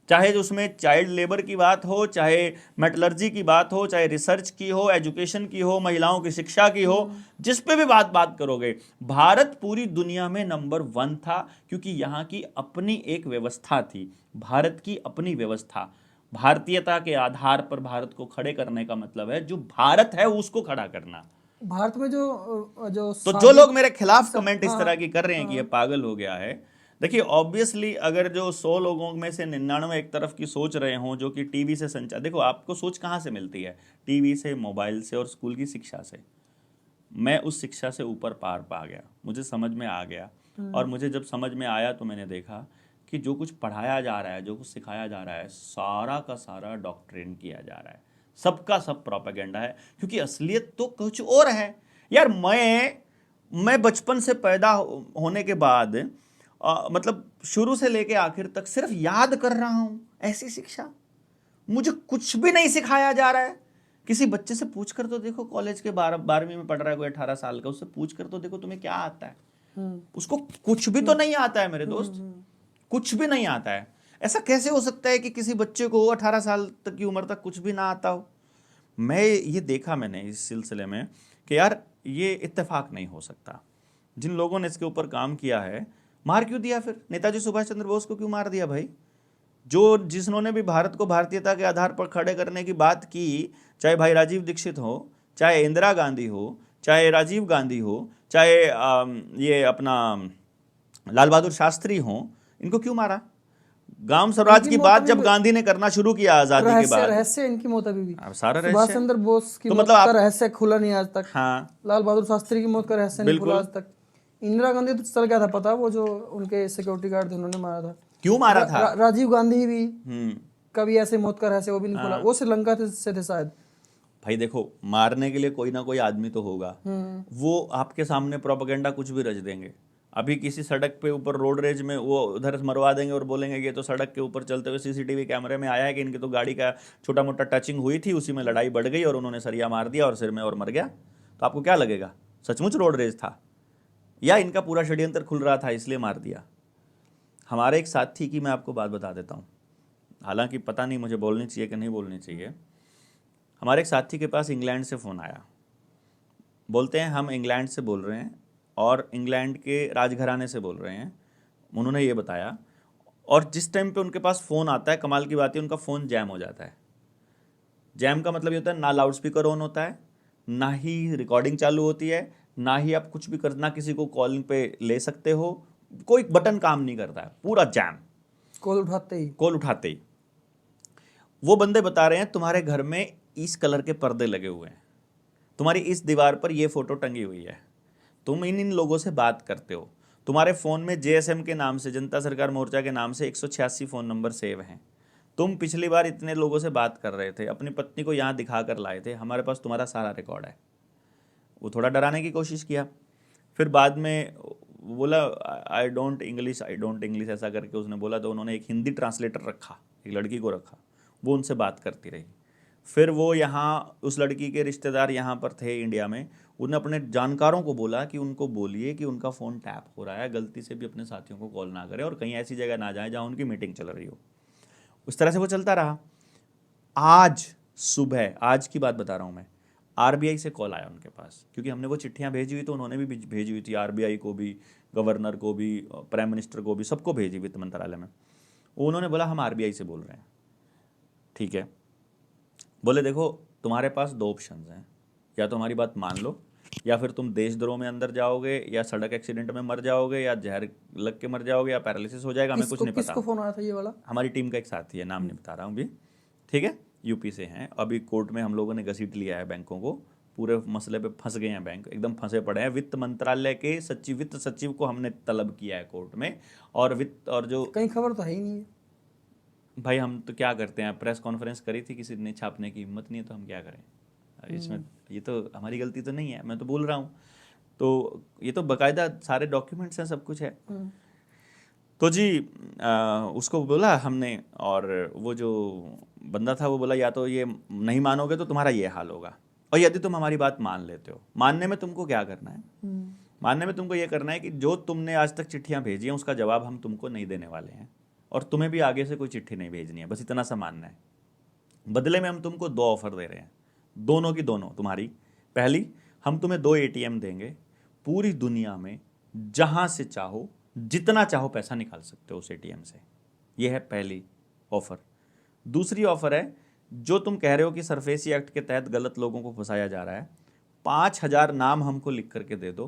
[SPEAKER 1] चाहे उसमें चाइल्ड लेबर की बात हो, चाहे मेटलर्जी की बात हो, चाहे रिसर्च की हो, एजुकेशन की हो, महिलाओं की शिक्षा की हो, जिस पे भी बात करोगे, भारत पूरी दुनिया में नंबर 1 था क्योंकि यहाँ की अपनी एक व्यवस्था थी। भारत की अपनी व्यवस्था, भारतीयता के आधार पर भारत को खड़े करने का मतलब है जो भारत है उसको खड़ा करना।
[SPEAKER 2] भारत में जो
[SPEAKER 1] तो जो लोग मेरे खिलाफ कमेंट इस तरह की कर रहे हैं कि ये पागल हो गया है, देखिए ऑब्वियसली अगर जो 100 लोगों में से 99 एक तरफ की सोच रहे हों जो कि टीवी से संचार, देखो आपको सोच कहाँ से मिलती है? टीवी से, मोबाइल से और स्कूल की शिक्षा से। मैं उस शिक्षा से ऊपर पार पा गया, मुझे समझ में आ गया। और मुझे जब समझ में आया तो मैंने देखा कि जो कुछ पढ़ाया जा रहा है, जो कुछ सिखाया जा रहा है, सारा का सारा डॉक्ट्रिन किया जा रहा है, सबका सब प्रोपेगेंडा है। क्योंकि असलियत तो कुछ और है यार। मैं बचपन से पैदा होने के बाद मतलब शुरू से लेके आखिर तक सिर्फ याद कर रहा हूं। ऐसी शिक्षा मुझे कुछ भी नहीं सिखाया जा रहा है। किसी बच्चे से पूछ कर तो देखो, कॉलेज के 12वीं में पढ़ रहा है कोई 18 साल का, उससे पूछ कर तो देखो तुम्हें क्या आता है। उसको कुछ भी तो नहीं आता है मेरे दोस्त, कुछ भी नहीं आता है। ऐसा कैसे हो सकता है कि किसी बच्चे को 18 साल तक की उम्र तक कुछ भी ना आता हो? मैं ये देखा मैंने इस सिलसिले में कि यार ये इत्तेफाक नहीं हो सकता। जिन लोगों ने इसके ऊपर काम किया है, मार क्यों दिया? फिर नेताजी सुभाष चंद्र बोस को क्यों मार दिया भाई? जिन्होंने भी भारत को भारतीयता के आधार पर खड़े करने की बात की, चाहे भाई राजीव दीक्षित हो, चाहे इंदिरा गांधी हो, चाहे राजीव गांधी हो, चाहे ये अपना लाल बहादुर शास्त्री हो, इनको क्यों मारा? गांव स्वराज की बात जब गांधी ने करना शुरू किया आजादी के बाद,
[SPEAKER 2] रहस्य इनकी मौत अभी भी
[SPEAKER 1] सारा रहस्य।
[SPEAKER 2] सुभाष चंद्र बोस की मौत का रहस्य खुला नहीं आज तक।
[SPEAKER 1] हाँ,
[SPEAKER 2] लाल बहादुर शास्त्री की मौत का रहस्य नहीं खुला आज तक। इंदिरा गांधी तो चल गया था पता, वो जो उनके सिक्योरिटी गार्ड थे उन्होंने मारा था।
[SPEAKER 1] क्यों मारा था?
[SPEAKER 2] राजीव गांधी भी कभी ऐसे मौत का रहस्य वो भी नहीं खुला। वो श्रीलंका से थे शायद।
[SPEAKER 1] भाई देखो, मारने के लिए कोई ना कोई आदमी तो होगा। वो आपके सामने प्रोपेगेंडा कुछ भी रच देंगे। अभी किसी सड़क पे ऊपर रोड रेज में वो उधर मरवा देंगे और बोलेंगे ये तो सड़क के ऊपर चलते हुए सीसीटीवी कैमरे में आया है कि इनकी तो गाड़ी का छोटा मोटा टचिंग हुई थी, उसी में लड़ाई बढ़ गई और उन्होंने सरिया मार दिया और सिर में और मर गया। तो आपको क्या लगेगा? सचमुच रोड रेज था या इनका पूरा षड्यंत्र खुल रहा था इसलिए मार दिया? हमारे एक साथी की मैं आपको बात बता देता हूँ, हालांकि पता नहीं मुझे बोलनी चाहिए कि नहीं बोलनी चाहिए। हमारे एक साथी के पास इंग्लैंड से फ़ोन आया, बोलते हैं हम इंग्लैंड से बोल रहे हैं और इंग्लैंड के राजघराने से बोल रहे हैं। उन्होंने ये बताया, और जिस टाइम पे उनके पास फ़ोन आता है, कमाल की बात है उनका फ़ोन जैम हो जाता है। जैम का मतलब ये होता है ना लाउड स्पीकर ऑन होता है, ना ही रिकॉर्डिंग चालू होती है, ना ही आप कुछ भी करना किसी को कॉलिंग पे ले सकते हो, कोई बटन काम नहीं करता है, पूरा जैम। कॉल उठाते ही वो बंदे बता रहे हैं तुम्हारे घर में इस कलर के पर्दे लगे हुए हैं, तुम्हारी इस दीवार पर ये फोटो टंगी हुई है, तुम इन लोगों से बात करते हो, तुम्हारे फ़ोन में JSM के नाम से, जनता सरकार मोर्चा के नाम से 186 फ़ोन नंबर सेव हैं, तुम पिछली बार इतने लोगों से बात कर रहे थे, अपनी पत्नी को यहाँ दिखा कर लाए थे, हमारे पास तुम्हारा सारा रिकॉर्ड है। वो थोड़ा डराने की कोशिश किया, फिर बाद में बोला आई डोंट इंग्लिश ऐसा करके उसने बोला, तो उन्होंने एक हिंदी ट्रांसलेटर रखा, एक लड़की को रखा, वो उनसे बात करती रही। फिर वो यहाँ उस लड़की के रिश्तेदार यहाँ पर थे इंडिया में, उन्होंने अपने जानकारों को बोला कि उनको बोलिए कि उनका फ़ोन टैप हो रहा है, गलती से भी अपने साथियों को कॉल ना करें और कहीं ऐसी जगह ना जाएं जहाँ उनकी मीटिंग चल रही हो। उस तरह से वो चलता रहा। आज सुबह, आज की बात बता रहा हूँ मैं, आरबीआई से कॉल आया उनके पास, क्योंकि हमने वो चिट्ठियाँ भेजी हुई तो उन्होंने भी भेजी हुई थी, आरबीआई को भी, गवर्नर को भी, प्राइम मिनिस्टर को भी, सबको भेजी वित्त मंत्रालय में। उन्होंने बोला हम आरबीआई से बोल रहे हैं। ठीक है, बोले देखो तुम्हारे पास दो ऑप्शन हैं, या तो हमारी बात मान लो, या फिर तुम देशद्रोह में अंदर जाओगे, या सड़क एक्सीडेंट में मर जाओगे, या जहर लग के मर जाओगे, या पैरालिसिस हो जाएगा, हमें कुछ नहीं पता।
[SPEAKER 2] किसको फोन आया था ये वाला?
[SPEAKER 1] हमारी टीम का एक साथी है, नाम नहीं बता रहा हूँ अभी, ठीक है, यूपी से हैं। अभी कोर्ट में हम लोगों ने घसीट लिया है बैंकों को, पूरे मसले पे फंस गए हैं बैंक, एकदम फंसे पड़े हैं। वित्त मंत्रालय के वित्त सचिव को हमने तलब किया है कोर्ट में, और वित्त और जो
[SPEAKER 2] कहीं खबर तो है ही नहीं है
[SPEAKER 1] भाई, हम तो क्या करते हैं, प्रेस कॉन्फ्रेंस करी थी, किसी ने छापने की हिम्मत नहीं है, तो हम क्या करें इसमें, ये तो हमारी गलती तो नहीं है, मैं तो बोल रहा हूँ। तो ये तो बाकायदा सारे डॉक्यूमेंट्स हैं, सब कुछ है। तो जी उसको बोला हमने, और वो जो बंदा था वो बोला या तो ये नहीं मानोगे तो तुम्हारा ये हाल होगा, और यदि तुम हमारी बात मान लेते हो, मानने में तुमको क्या करना है, मानने में तुमको ये करना है कि जो तुमने आज तक चिट्ठियां भेजी हैं उसका जवाब हम तुमको नहीं देने वाले हैं, और तुम्हें भी आगे से कोई चिट्ठी नहीं भेजनी है, बस इतना सा मानना है। बदले में हम तुमको दो ऑफर दे रहे हैं, दोनों की दोनों तुम्हारी। पहली, हम तुम्हें 2 ATM देंगे, पूरी दुनिया में जहां से चाहो जितना चाहो पैसा निकाल सकते हो उस ATM से, यह है पहली ऑफर। दूसरी ऑफर है, जो तुम कह रहे हो कि सरफेसी एक्ट के तहत गलत लोगों को फंसाया जा रहा है, 5000 नाम हमको लिख करके दे दो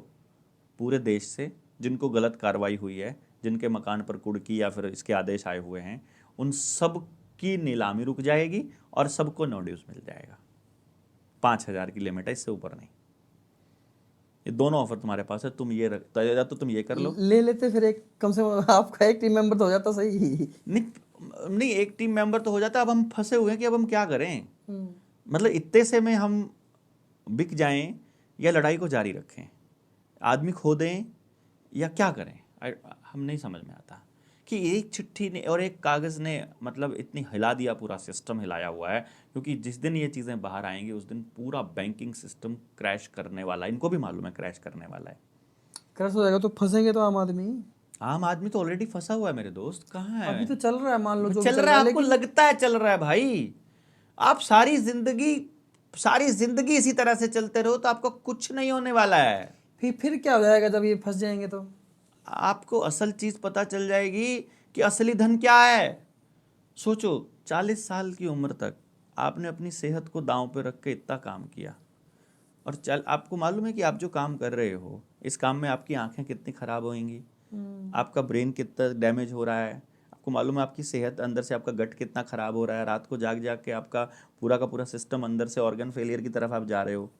[SPEAKER 1] पूरे देश से, जिनको गलत कार्रवाई हुई है, जिनके मकान पर कुड़की या फिर इसके आदेश आए हुए हैं, उन सब की नीलामी रुक जाएगी और सबको नो ड्यूज मिल जाएगा। 5000 की लिमिट है, इससे ऊपर नहीं। ये दोनों ऑफर तुम्हारे पास है, तुम ये या तो तुम ये कर लो,
[SPEAKER 2] ले लेते फिर एक, कम से कम आपका एक टीम मेंबर तो हो जाता। सही
[SPEAKER 1] नहीं एक टीम मेंबर तो हो जाता। अब हम फंसे हुए हैं कि अब हम क्या करें, मतलब इतने से में हम बिक जाएं या लड़ाई को जारी रखें, आदमी खो दें या क्या करें, हम नहीं समझ में आता कि एक चिट्ठी ने और एक कागज़ ने मतलब इतनी हिला दिया, पूरा सिस्टम हिलाया हुआ है। क्योंकि जिस दिन ये चीज़ें बाहर आएंगी उस दिन पूरा बैंकिंग सिस्टम क्रैश करने वाला है, इनको भी मालूम है क्रैश करने वाला है।
[SPEAKER 2] क्रैश हो जाएगा तो फंसेंगे तो आम आदमी
[SPEAKER 1] तो ऑलरेडी फंसा हुआ है मेरे दोस्त। कहाँ है
[SPEAKER 2] अभी तो चल रहा है, मान लो जो
[SPEAKER 1] चल रहा है, आपको लगता है चल रहा है भाई। आप सारी जिंदगी इसी तरह से चलते रहो तो आपको कुछ नहीं होने वाला है।
[SPEAKER 2] फिर क्या हो जाएगा जब ये फंस जाएंगे तो
[SPEAKER 1] आपको असल चीज पता चल जाएगी कि असली धन क्या है। सोचो 40 साल की उम्र तक आपने अपनी सेहत को दांव पे रख के इतना काम किया, और आपको मालूम है कि आप जो काम कर रहे हो इस काम में आपकी आंखें कितनी खराब होंगी, आपका ब्रेन कितना डैमेज हो रहा है, आपको मालूम है आपकी सेहत अंदर से, आपका गट कितना खराब हो रहा है, रात को जाग जाग के आपका पूरा का पूरा सिस्टम अंदर से ऑर्गन फेलियर की तरफ आप जा रहे हो,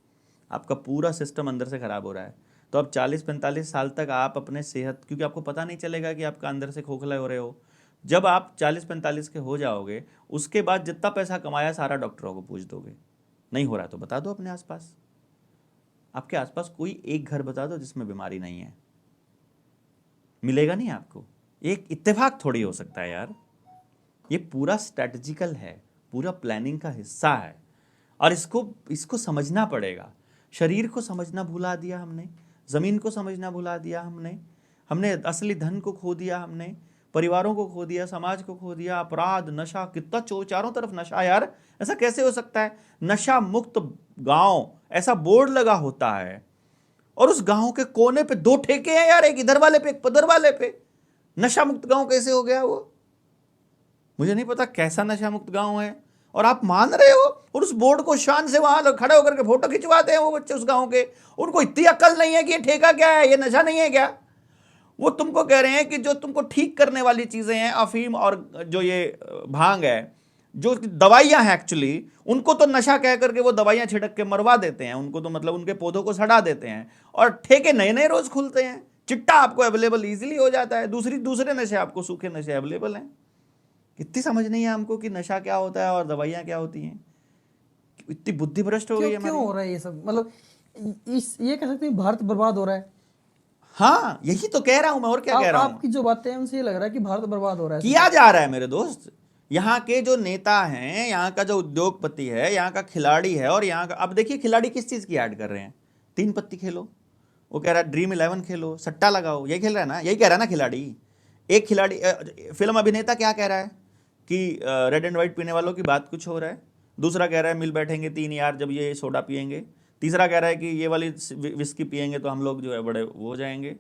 [SPEAKER 1] आपका पूरा सिस्टम अंदर से खराब हो रहा है। तो अब 40-45 साल तक आप अपने सेहत, क्योंकि आपको पता नहीं चलेगा कि आपका अंदर से खोखला हो रहे हो। जब आप 40-45 के हो जाओगे उसके बाद जितना पैसा कमाया सारा डॉक्टरों को पूछ दोगे। नहीं हो रहा तो बता दो अपने आसपास, आपके आसपास कोई एक घर बता दो जिसमें बीमारी नहीं है, मिलेगा नहीं आपको। एक इत्तेफाक थोड़ी हो सकता है यार, ये पूरा स्ट्रैटेजिकल है, पूरा प्लानिंग का हिस्सा है, और इसको समझना पड़ेगा। शरीर को समझना भुला दिया हमने, ज़मीन को समझना भुला दिया हमने असली धन को खो दिया, हमने परिवारों को खो दिया, समाज को खो दिया। अपराध, नशा, कितना चारों तरफ नशा यार, ऐसा कैसे हो सकता है? नशा मुक्त गांव ऐसा बोर्ड लगा होता है और उस गांव के कोने पे 2 ठेके हैं यार, एक इधर वाले पे एक पदर वाले पे। नशा मुक्त गांव कैसे हो गया वो? मुझे नहीं पता कैसा नशा मुक्त गांव है, और आप मान रहे हो। और उस बोर्ड को शान से वहां खड़े होकर के फोटो खिंचवाते हैं वो बच्चे उस गांव के। उनको इतनी अकल नहीं है कि ये ठेका क्या है, ये नशा नहीं है क्या। वो तुमको कह रहे हैं कि जो तुमको ठीक करने वाली चीजें हैं, अफीम और जो ये भांग है, जो दवाइयां हैं एक्चुअली, उनको तो नशा कह करके वो दवाइयां छिड़क के मरवा देते हैं, उनको तो मतलब उनके पौधों को सड़ा देते हैं, और ठेके नए नए रोज खुलते हैं। चिट्टा आपको अवेलेबल इजीली हो जाता है, दूसरे नशे आपको सूखे नशे अवेलेबल हैं। इतनी समझ नहीं है हमको कि नशा क्या होता है और दवाइयाँ क्या होती हैं। इतनी बुद्धि भ्रष्ट हो गई है
[SPEAKER 2] क्यों
[SPEAKER 1] हमारी।
[SPEAKER 2] हो रहा है ये सब? मतलब ये कह सकते हैं भारत बर्बाद हो रहा है।
[SPEAKER 1] हाँ, यही तो कह रहा हूं मैं, और क्या कह रहा हूं।
[SPEAKER 2] आपकी जो बातें हैं उनसे ये लग रहा है कि भारत बर्बाद हो रहा है।
[SPEAKER 1] किया जा रहा है मेरे दोस्त। यहाँ के जो नेता हैं, यहाँ का जो उद्योगपति है, यहाँ का खिलाड़ी है, और यहाँ का अब देखिए खिलाड़ी किस चीज की ऐड कर रहे हैं। 3 पत्ती खेलो, वो कह रहा है ड्रीम 11 खेलो, सट्टा लगाओ, यही खेल रहा है ना, यही कह रहा है ना खिलाड़ी। एक खिलाड़ी फिल्म अभिनेता क्या कह रहा है कि रेड एंड व्हाइट पीने वालों की बात कुछ हो रहा है। दूसरा कह रहा है मिल बैठेंगे 3 यार जब ये सोडा पियेंगे। तीसरा कह रहा है कि ये वाली विस्की पियेंगे तो हम लोग जो है बड़े वो हो जाएंगे।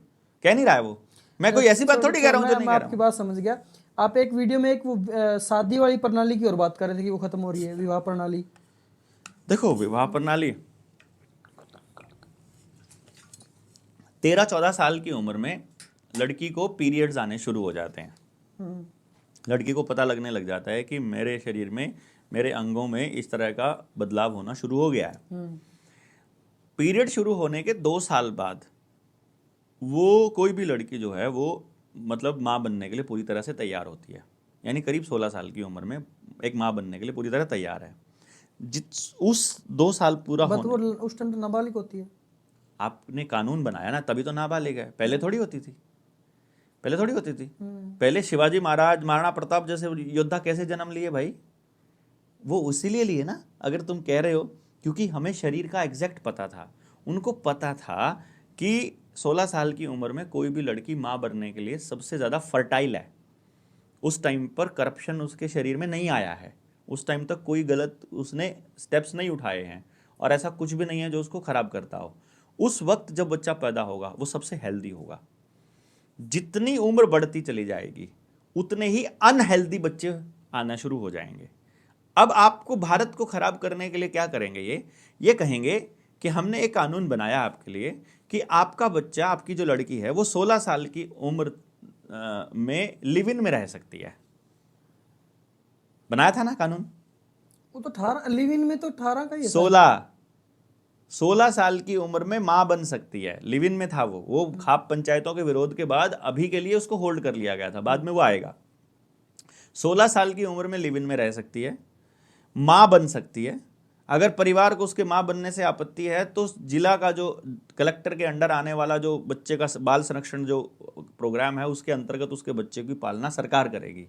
[SPEAKER 1] कह नहीं रहा है वो। मैं कोई ऐसी बात थोड़ी कह रहा हूँ जो नहीं कह रहा
[SPEAKER 2] आपकी बात समझ गया। आप एक वीडियो में एक वो शादी वाली प्रणाली की ओर बात कर रहे थे कि वो खत्म हो रही है, विवाह प्रणाली।
[SPEAKER 1] देखो विवाह प्रणाली 13-14 साल की उम्र में लड़की को पीरियड्स आने शुरू हो जाते हैं। लड़की को पता लगने लग जाता है कि मेरे शरीर में, मेरे अंगों में इस तरह का बदलाव होना शुरू हो गया है। पीरियड शुरू होने के 2 साल बाद वो कोई भी लड़की जो है वो मतलब माँ बनने के लिए पूरी तरह से तैयार होती है। यानी करीब 16 साल की उम्र में एक माँ बनने के लिए पूरी तरह तैयार है। उस 2 साल पूरा होने,
[SPEAKER 2] वो उस टाइम तो नाबालिग होती है।
[SPEAKER 1] आपने कानून बनाया ना, तभी तो नाबालिग है। पहले थोड़ी होती थी, पहले थोड़ी होती थी। पहले शिवाजी महाराज, महाराणा प्रताप जैसे योद्धा कैसे जन्म लिए भाई? वो उसीलिए लिए ना, अगर तुम कह रहे हो, क्योंकि हमें शरीर का एग्जैक्ट पता था। उनको पता था कि 16 साल की उम्र में कोई भी लड़की माँ बनने के लिए सबसे ज़्यादा फर्टाइल है। उस टाइम पर करप्शन उसके शरीर में नहीं आया है, उस टाइम तक कोई गलत उसने स्टेप्स नहीं उठाए हैं, और ऐसा कुछ भी नहीं है जो उसको खराब करता हो। उस वक्त जब बच्चा पैदा होगा वो सबसे हेल्दी होगा। जितनी उम्र बढ़ती चली जाएगी उतने ही अनहेल्दी बच्चे आना शुरू हो जाएंगे। अब आपको भारत को खराब करने के लिए क्या करेंगे? ये कहेंगे कि हमने एक कानून बनाया आपके लिए कि आपका बच्चा, आपकी जो लड़की है वो 16 साल की उम्र में लिव इन में रह सकती है। बनाया था ना कानून?
[SPEAKER 2] वो तो 18 लिव इन में तो 18 का ही है।
[SPEAKER 1] 16 साल की उम्र में मां बन सकती है, लिव इन में था वो खाप पंचायतों के विरोध के बाद अभी के लिए उसको होल्ड कर लिया गया था, बाद में वो आएगा। 16 साल की उम्र में लिव इन में रह सकती है, मां बन सकती है। अगर परिवार को उसके मां बनने से आपत्ति है तो जिला का जो कलेक्टर के अंडर आने वाला जो बच्चे का बाल संरक्षण जो प्रोग्राम है उसके अंतर्गत उसके बच्चे की पालना सरकार करेगी।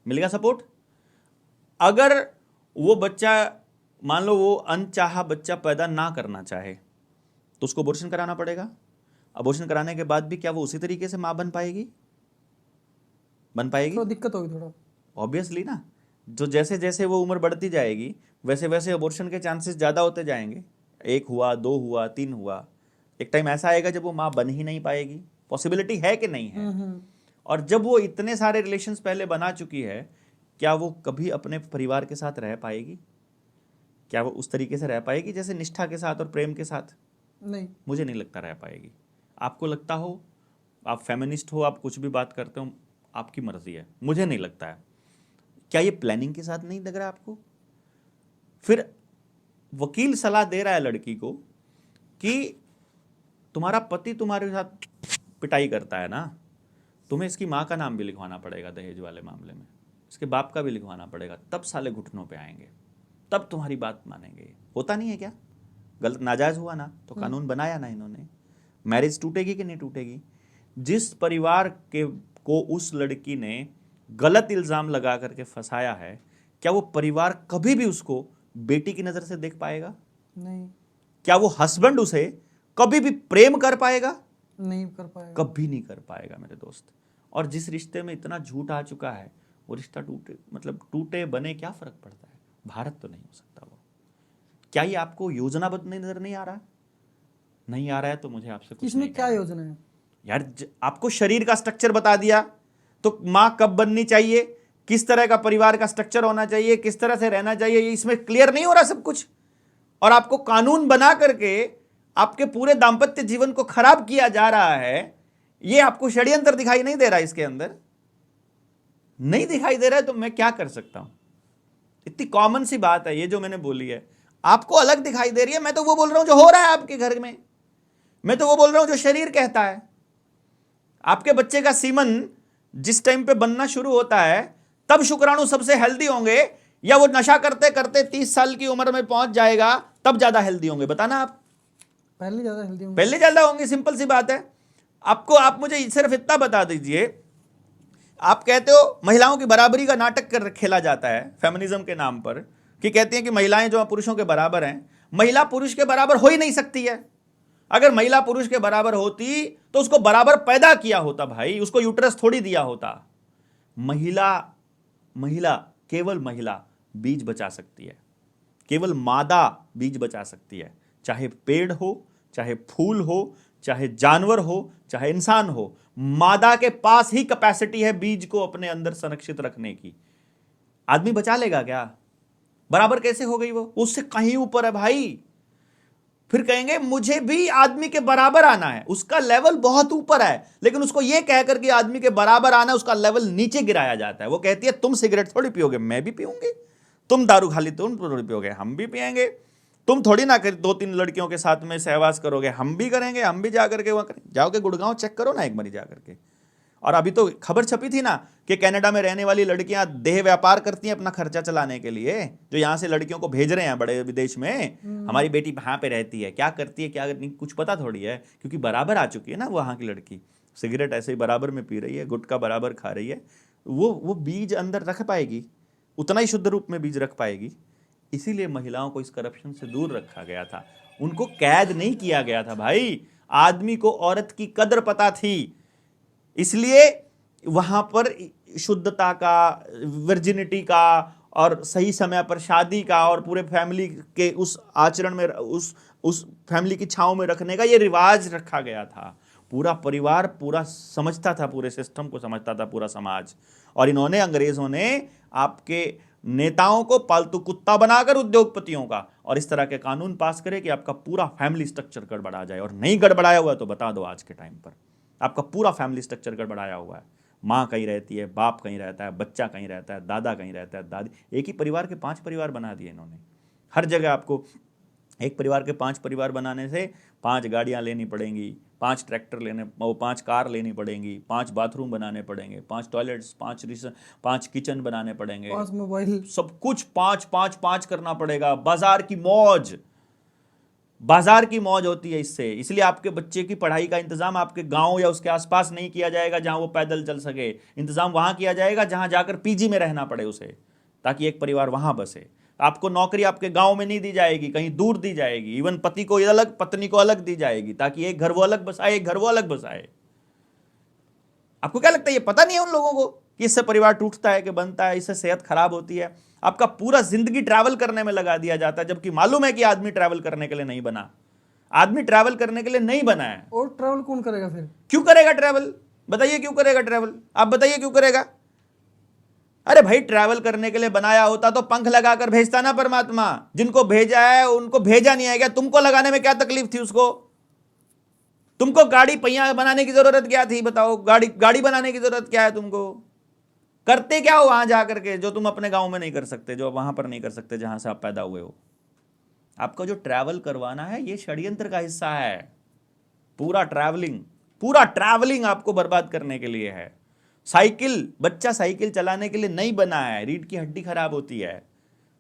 [SPEAKER 1] मिलेगा सपोर्ट। अगर वो बच्चा, मान लो वो अनचाहा बच्चा पैदा ना करना चाहे तो उसको अबॉर्शन कराना पड़ेगा। अबॉर्शन कराने के बाद भी क्या वो उसी तरीके से मां बन पाएगी? बन पाएगी?
[SPEAKER 2] तो दिक्कत होगी थोड़ा,
[SPEAKER 1] ऑब्वियसली ना। जो जैसे जैसे वो उम्र बढ़ती जाएगी वैसे वैसे अबॉर्शन के चांसेस ज़्यादा होते जाएंगे। 1 हुआ, 2 हुआ, 3 हुआ, एक टाइम ऐसा आएगा जब वो माँ बन ही नहीं पाएगी। पॉसिबिलिटी है कि नहीं है? और जब वो इतने सारे रिलेशंस पहले बना चुकी है, क्या वो कभी अपने परिवार के साथ रह पाएगी? क्या वो उस तरीके से रह पाएगी जैसे निष्ठा के साथ और प्रेम के साथ?
[SPEAKER 2] नहीं,
[SPEAKER 1] मुझे नहीं लगता रह पाएगी। आपको लगता हो, आप फेमिनिस्ट हो, आप कुछ भी बात करते हो, आपकी मर्जी है, मुझे नहीं लगता है। क्या ये प्लानिंग के साथ नहीं लग रहा है आपको? फिर वकील सलाह दे रहा है लड़की को कि तुम्हारा पति तुम्हारे साथ पिटाई करता है ना, तुम्हें इसकी माँ का नाम भी लिखवाना पड़ेगा दहेज वाले मामले में, इसके बाप का भी लिखवाना पड़ेगा, तब साले घुटनों पे आएंगे, तब तुम्हारी बात मानेंगे। होता नहीं है क्या? गलत नाजायज हुआ ना तो कानून बनाया ना इन्होंने। मैरिज टूटेगी कि नहीं टूटेगी? जिस परिवार के को उस लड़की ने गलत इल्जाम लगा करके फंसाया है, क्या वो परिवार कभी भी उसको बेटी की नजर से देख पाएगा?
[SPEAKER 2] नहीं।
[SPEAKER 1] क्या वो हस्बैंड उसे कभी भी प्रेम कर पाएगा?
[SPEAKER 2] नहीं कर पाएगा,
[SPEAKER 1] कभी नहीं कर पाएगा मेरे दोस्त। और जिस रिश्ते में इतना झूठ आ चुका है वो रिश्ता टूटे बने क्या फर्क पड़ता है? भारत तो नहीं हो सकता वो। क्या ये आपको योजनाबद्ध नजर नहीं आ रहा? नहीं आ रहा है तो मुझे आपसे कुछ
[SPEAKER 2] इसमें
[SPEAKER 1] नहीं
[SPEAKER 2] क्या योजना है
[SPEAKER 1] यार। आपको शरीर का स्ट्रक्चर बता दिया तो मां कब बननी चाहिए, किस तरह का परिवार का स्ट्रक्चर होना चाहिए, किस तरह से रहना चाहिए, ये इसमें क्लियर नहीं हो रहा सब कुछ। और आपको कानून बना करके आपके पूरे दाम्पत्य जीवन को खराब किया जा रहा है। ये आपको षड्यंत्र दिखाई नहीं दे रहा, इसके अंदर नहीं दिखाई दे रहा है तो मैं क्या कर सकता हूं? इतनी कॉमन सी बात है ये जो मैंने बोली है, आपको अलग दिखाई दे रही है। मैं तो वो बोल रहा हूं जो हो रहा है आपके घर में, मैं तो वो बोल रहा हूं जो शरीर कहता है। आपके बच्चे का सीमन जिस टाइम पे बनना शुरू होता है तब शुक्राणु सबसे हेल्दी होंगे, या वो नशा करते करते 30 साल की उम्र में पहुंच जाएगा तब ज्यादा हेल्दी होंगे? बताना आप।
[SPEAKER 2] पहले ज्यादा हेल्दी होंगे।
[SPEAKER 1] पहले ज्यादा होंगे, सिंपल सी बात है। आप मुझे सिर्फ इतना बता दीजिए, आप कहते हो महिलाओं की बराबरी का नाटक खेला जाता है फेमिनिज्म के नाम पर, कि कहती हैं कि महिलाएं जो पुरुषों के बराबर हैं। महिला पुरुष के बराबर हो ही नहीं सकती है। अगर महिला पुरुष के बराबर होती तो उसको बराबर पैदा किया होता भाई, उसको यूट्रस थोड़ी दिया होता। महिला केवल महिला बीज बचा सकती है, केवल मादा बीज बचा सकती है। चाहे पेड़ हो, चाहे फूल हो, चाहे जानवर हो, चाहे इंसान हो, मादा के पास ही कैपेसिटी है बीज को अपने अंदर संरक्षित रखने की। आदमी बचा लेगा क्या? बराबर कैसे हो गई वो? उससे कहीं ऊपर है भाई। फिर कहेंगे मुझे भी आदमी के बराबर आना है, उसका लेवल बहुत ऊपर है, लेकिन उसको यह कहकर कि आदमी के बराबर आना, उसका लेवल नीचे गिराया जाता है। वो कहती है तुम सिगरेट थोड़ी पियोगे, मैं भी पीऊंगी। तुम दारू खाली तुम थोड़ी पियोगे, हम भी पिएंगे। तुम थोड़ी ना कर 2-3 लड़कियों के साथ में सहवास करोगे, हम भी करेंगे। हम भी जाकर के वहां करेंगे। जाओगे गुड़गांव चेक करो ना एक बार जाकर के। और अभी तो खबर छपी थी ना कि कनाडा में रहने वाली लड़कियां देह व्यापार करती हैं अपना खर्चा चलाने के लिए, जो यहां से लड़कियों को भेज रहे हैं बड़े विदेश में। हमारी बेटी वहां पे रहती है, क्या करती है क्या नहीं कुछ पता थोड़ी है, क्योंकि बराबर आ चुकी है ना वहां की लड़की। सिगरेट ऐसे ही बराबर में पी रही है, गुटखा बराबर खा रही है। वो बीज अंदर रख पाएगी, उतना ही शुद्ध रूप में बीज रख पाएगी। इसीलिए महिलाओं को इस करप्शन से दूर रखा गया था, उनको कैद नहीं किया गया था भाई। आदमी को औरत की कदर पता थी, इसलिए वहां पर शुद्धता का, वर्जिनिटी का, और सही समय पर शादी का, और पूरे फैमिली के उस आचरण में, उस फैमिली की छांव में रखने का ये रिवाज रखा गया था। पूरा परिवार पूरा समझता था, पूरे सिस्टम को समझता था पूरा समाज। और इन्होंने, अंग्रेजों ने आपके नेताओं को पालतू कुत्ता बनाकर उद्योगपतियों का, और इस तरह के कानून पास करे कि आपका पूरा फैमिली स्ट्रक्चर गड़बड़ा जाए। और नहीं गड़बड़ाया हुआ तो बता दो, आज के टाइम पर आपका पूरा फैमिली स्ट्रक्चर गड़बड़ाया हुआ है। माँ कहीं रहती है, बाप कहीं रहता है, बच्चा कहीं रहता है, दादा कहीं रहता है, दादी। एक ही परिवार के 5 परिवार बना दिए इन्होंने। हर जगह आपको एक परिवार के 5 परिवार बनाने से 5 गाड़ियाँ लेनी पड़ेंगी, 5 ट्रैक्टर लेने, 5 कार लेनी पड़ेंगी, 5 बाथरूम बनाने पड़ेंगे, 5 टॉयलेट्स, 5 किचन बनाने पड़ेंगे,
[SPEAKER 2] 5 मोबाइल,
[SPEAKER 1] सब कुछ 5 करना पड़ेगा। बाजार की मौज होती है इससे। इसलिए आपके बच्चे की पढ़ाई का इंतजाम आपके गांव या उसके आसपास नहीं किया जाएगा जहां वो पैदल चल सके। इंतजाम वहां किया जाएगा जहां जाकर पीजी में रहना पड़े उसे, ताकि एक परिवार वहां बसे। आपको नौकरी आपके गांव में नहीं दी जाएगी, कहीं दूर दी जाएगी। इवन पति को अलग, पत्नी को अलग दी जाएगी, ताकि एक घर वो अलग बसाए, एक घर वो अलग बसाए। आपको क्या लगता है ये पता नहीं है उन लोगों को कि इससे परिवार टूटता है कि बनता है, इससे सेहत खराब होती है? आपका पूरा जिंदगी ट्रैवल करने में लगा दिया जाता है, जबकि मालूम है कि आदमी ट्रैवल करने के लिए नहीं बना। आदमी ट्रैवल करने के लिए नहीं बना है।
[SPEAKER 2] और ट्रैवल कौन करेगा फिर?
[SPEAKER 1] क्यों करेगा ट्रैवल? बताइए क्यों करेगा ट्रैवल? आप बताइए क्यों करेगा? अरे भाई, ट्रैवल करने के लिए बनाया होता तो पंख लगाकर भेजता ना परमात्मा। जिनको भेजा है उनको भेजा नहीं है क्या? तुमको लगाने में क्या तकलीफ थी उसको? तुमको गाड़ी पहिया बनाने की जरूरत क्या थी? बताओ, गाड़ी बनाने की जरूरत क्या है तुमको? करते क्या हो वहां जाकर के, जो तुम अपने गांव में नहीं कर सकते, जो वहां पर नहीं कर सकते जहां से आप पैदा हुए हो? आपको जो ट्रैवल करवाना है ये षड्यंत्र का हिस्सा है। पूरा ट्रैवलिंग आपको बर्बाद करने के लिए है। बच्चा साइकिल चलाने के लिए नहीं बना है। रीढ़ की हड्डी खराब होती है।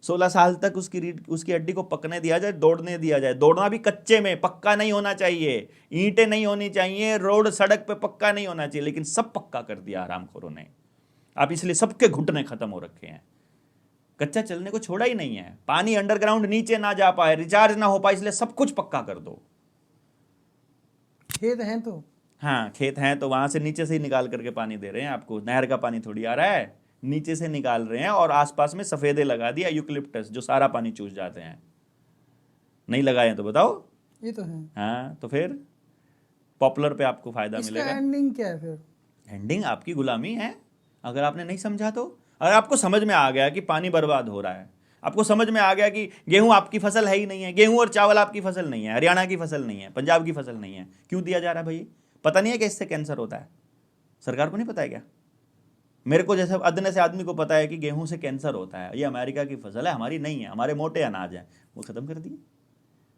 [SPEAKER 1] 16 साल तक उसकी हड्डी को पकने दिया जाए, दौड़ने दिया जाए। दौड़ना भी कच्चे में, पक्का नहीं होना चाहिए, ईंटें नहीं होनी चाहिए, रोड सड़क पे पक्का नहीं होना चाहिए। लेकिन सब पक्का कर दिया हरामखोरों ने। आप इसलिए सबके घुटने खत्म हो रखे हैं। कच्चा चलने को छोड़ा ही नहीं है। पानी अंडरग्राउंड नीचे ना जा पाए, रिचार्ज ना हो पाए, इसलिए सब कुछ पक्का कर दो।
[SPEAKER 2] खेत हैं तो,
[SPEAKER 1] हाँ, खेत हैं तो वहां से नीचे से ही निकाल करके पानी दे रहे हैं आपको। नहर का पानी थोड़ी आ रहा है, नीचे से निकाल रहे हैं। और आसपास में सफेदे लगा दिया, यूकलिप्टस, जो सारा पानी चूस जाते हैं। नहीं लगाए तो बताओ।
[SPEAKER 2] ये तो है।
[SPEAKER 1] हाँ, तो फिर पॉपुलर पे आपको फायदा मिलेगा।
[SPEAKER 2] इसका एंडिंग क्या है फिर?
[SPEAKER 1] एंडिंग आपकी गुलामी है। अगर आपने नहीं समझा तो, अगर आपको समझ में आ गया कि पानी बर्बाद हो रहा है, आपको समझ में आ गया कि गेहूं आपकी फसल है ही नहीं है, गेहूं और चावल आपकी फसल नहीं है, हरियाणा की फसल नहीं है, पंजाब की फसल नहीं है, क्यों दिया जा रहा है भाई? पता नहीं है कि इससे कैंसर होता है? सरकार को नहीं पता है क्या? मेरे को जैसे अदने से आदमी को पता है कि गेहूं से कैंसर होता है, ये अमेरिका की फसल है, हमारी नहीं है, हमारे मोटे अनाज हैं, वो खत्म कर दिए।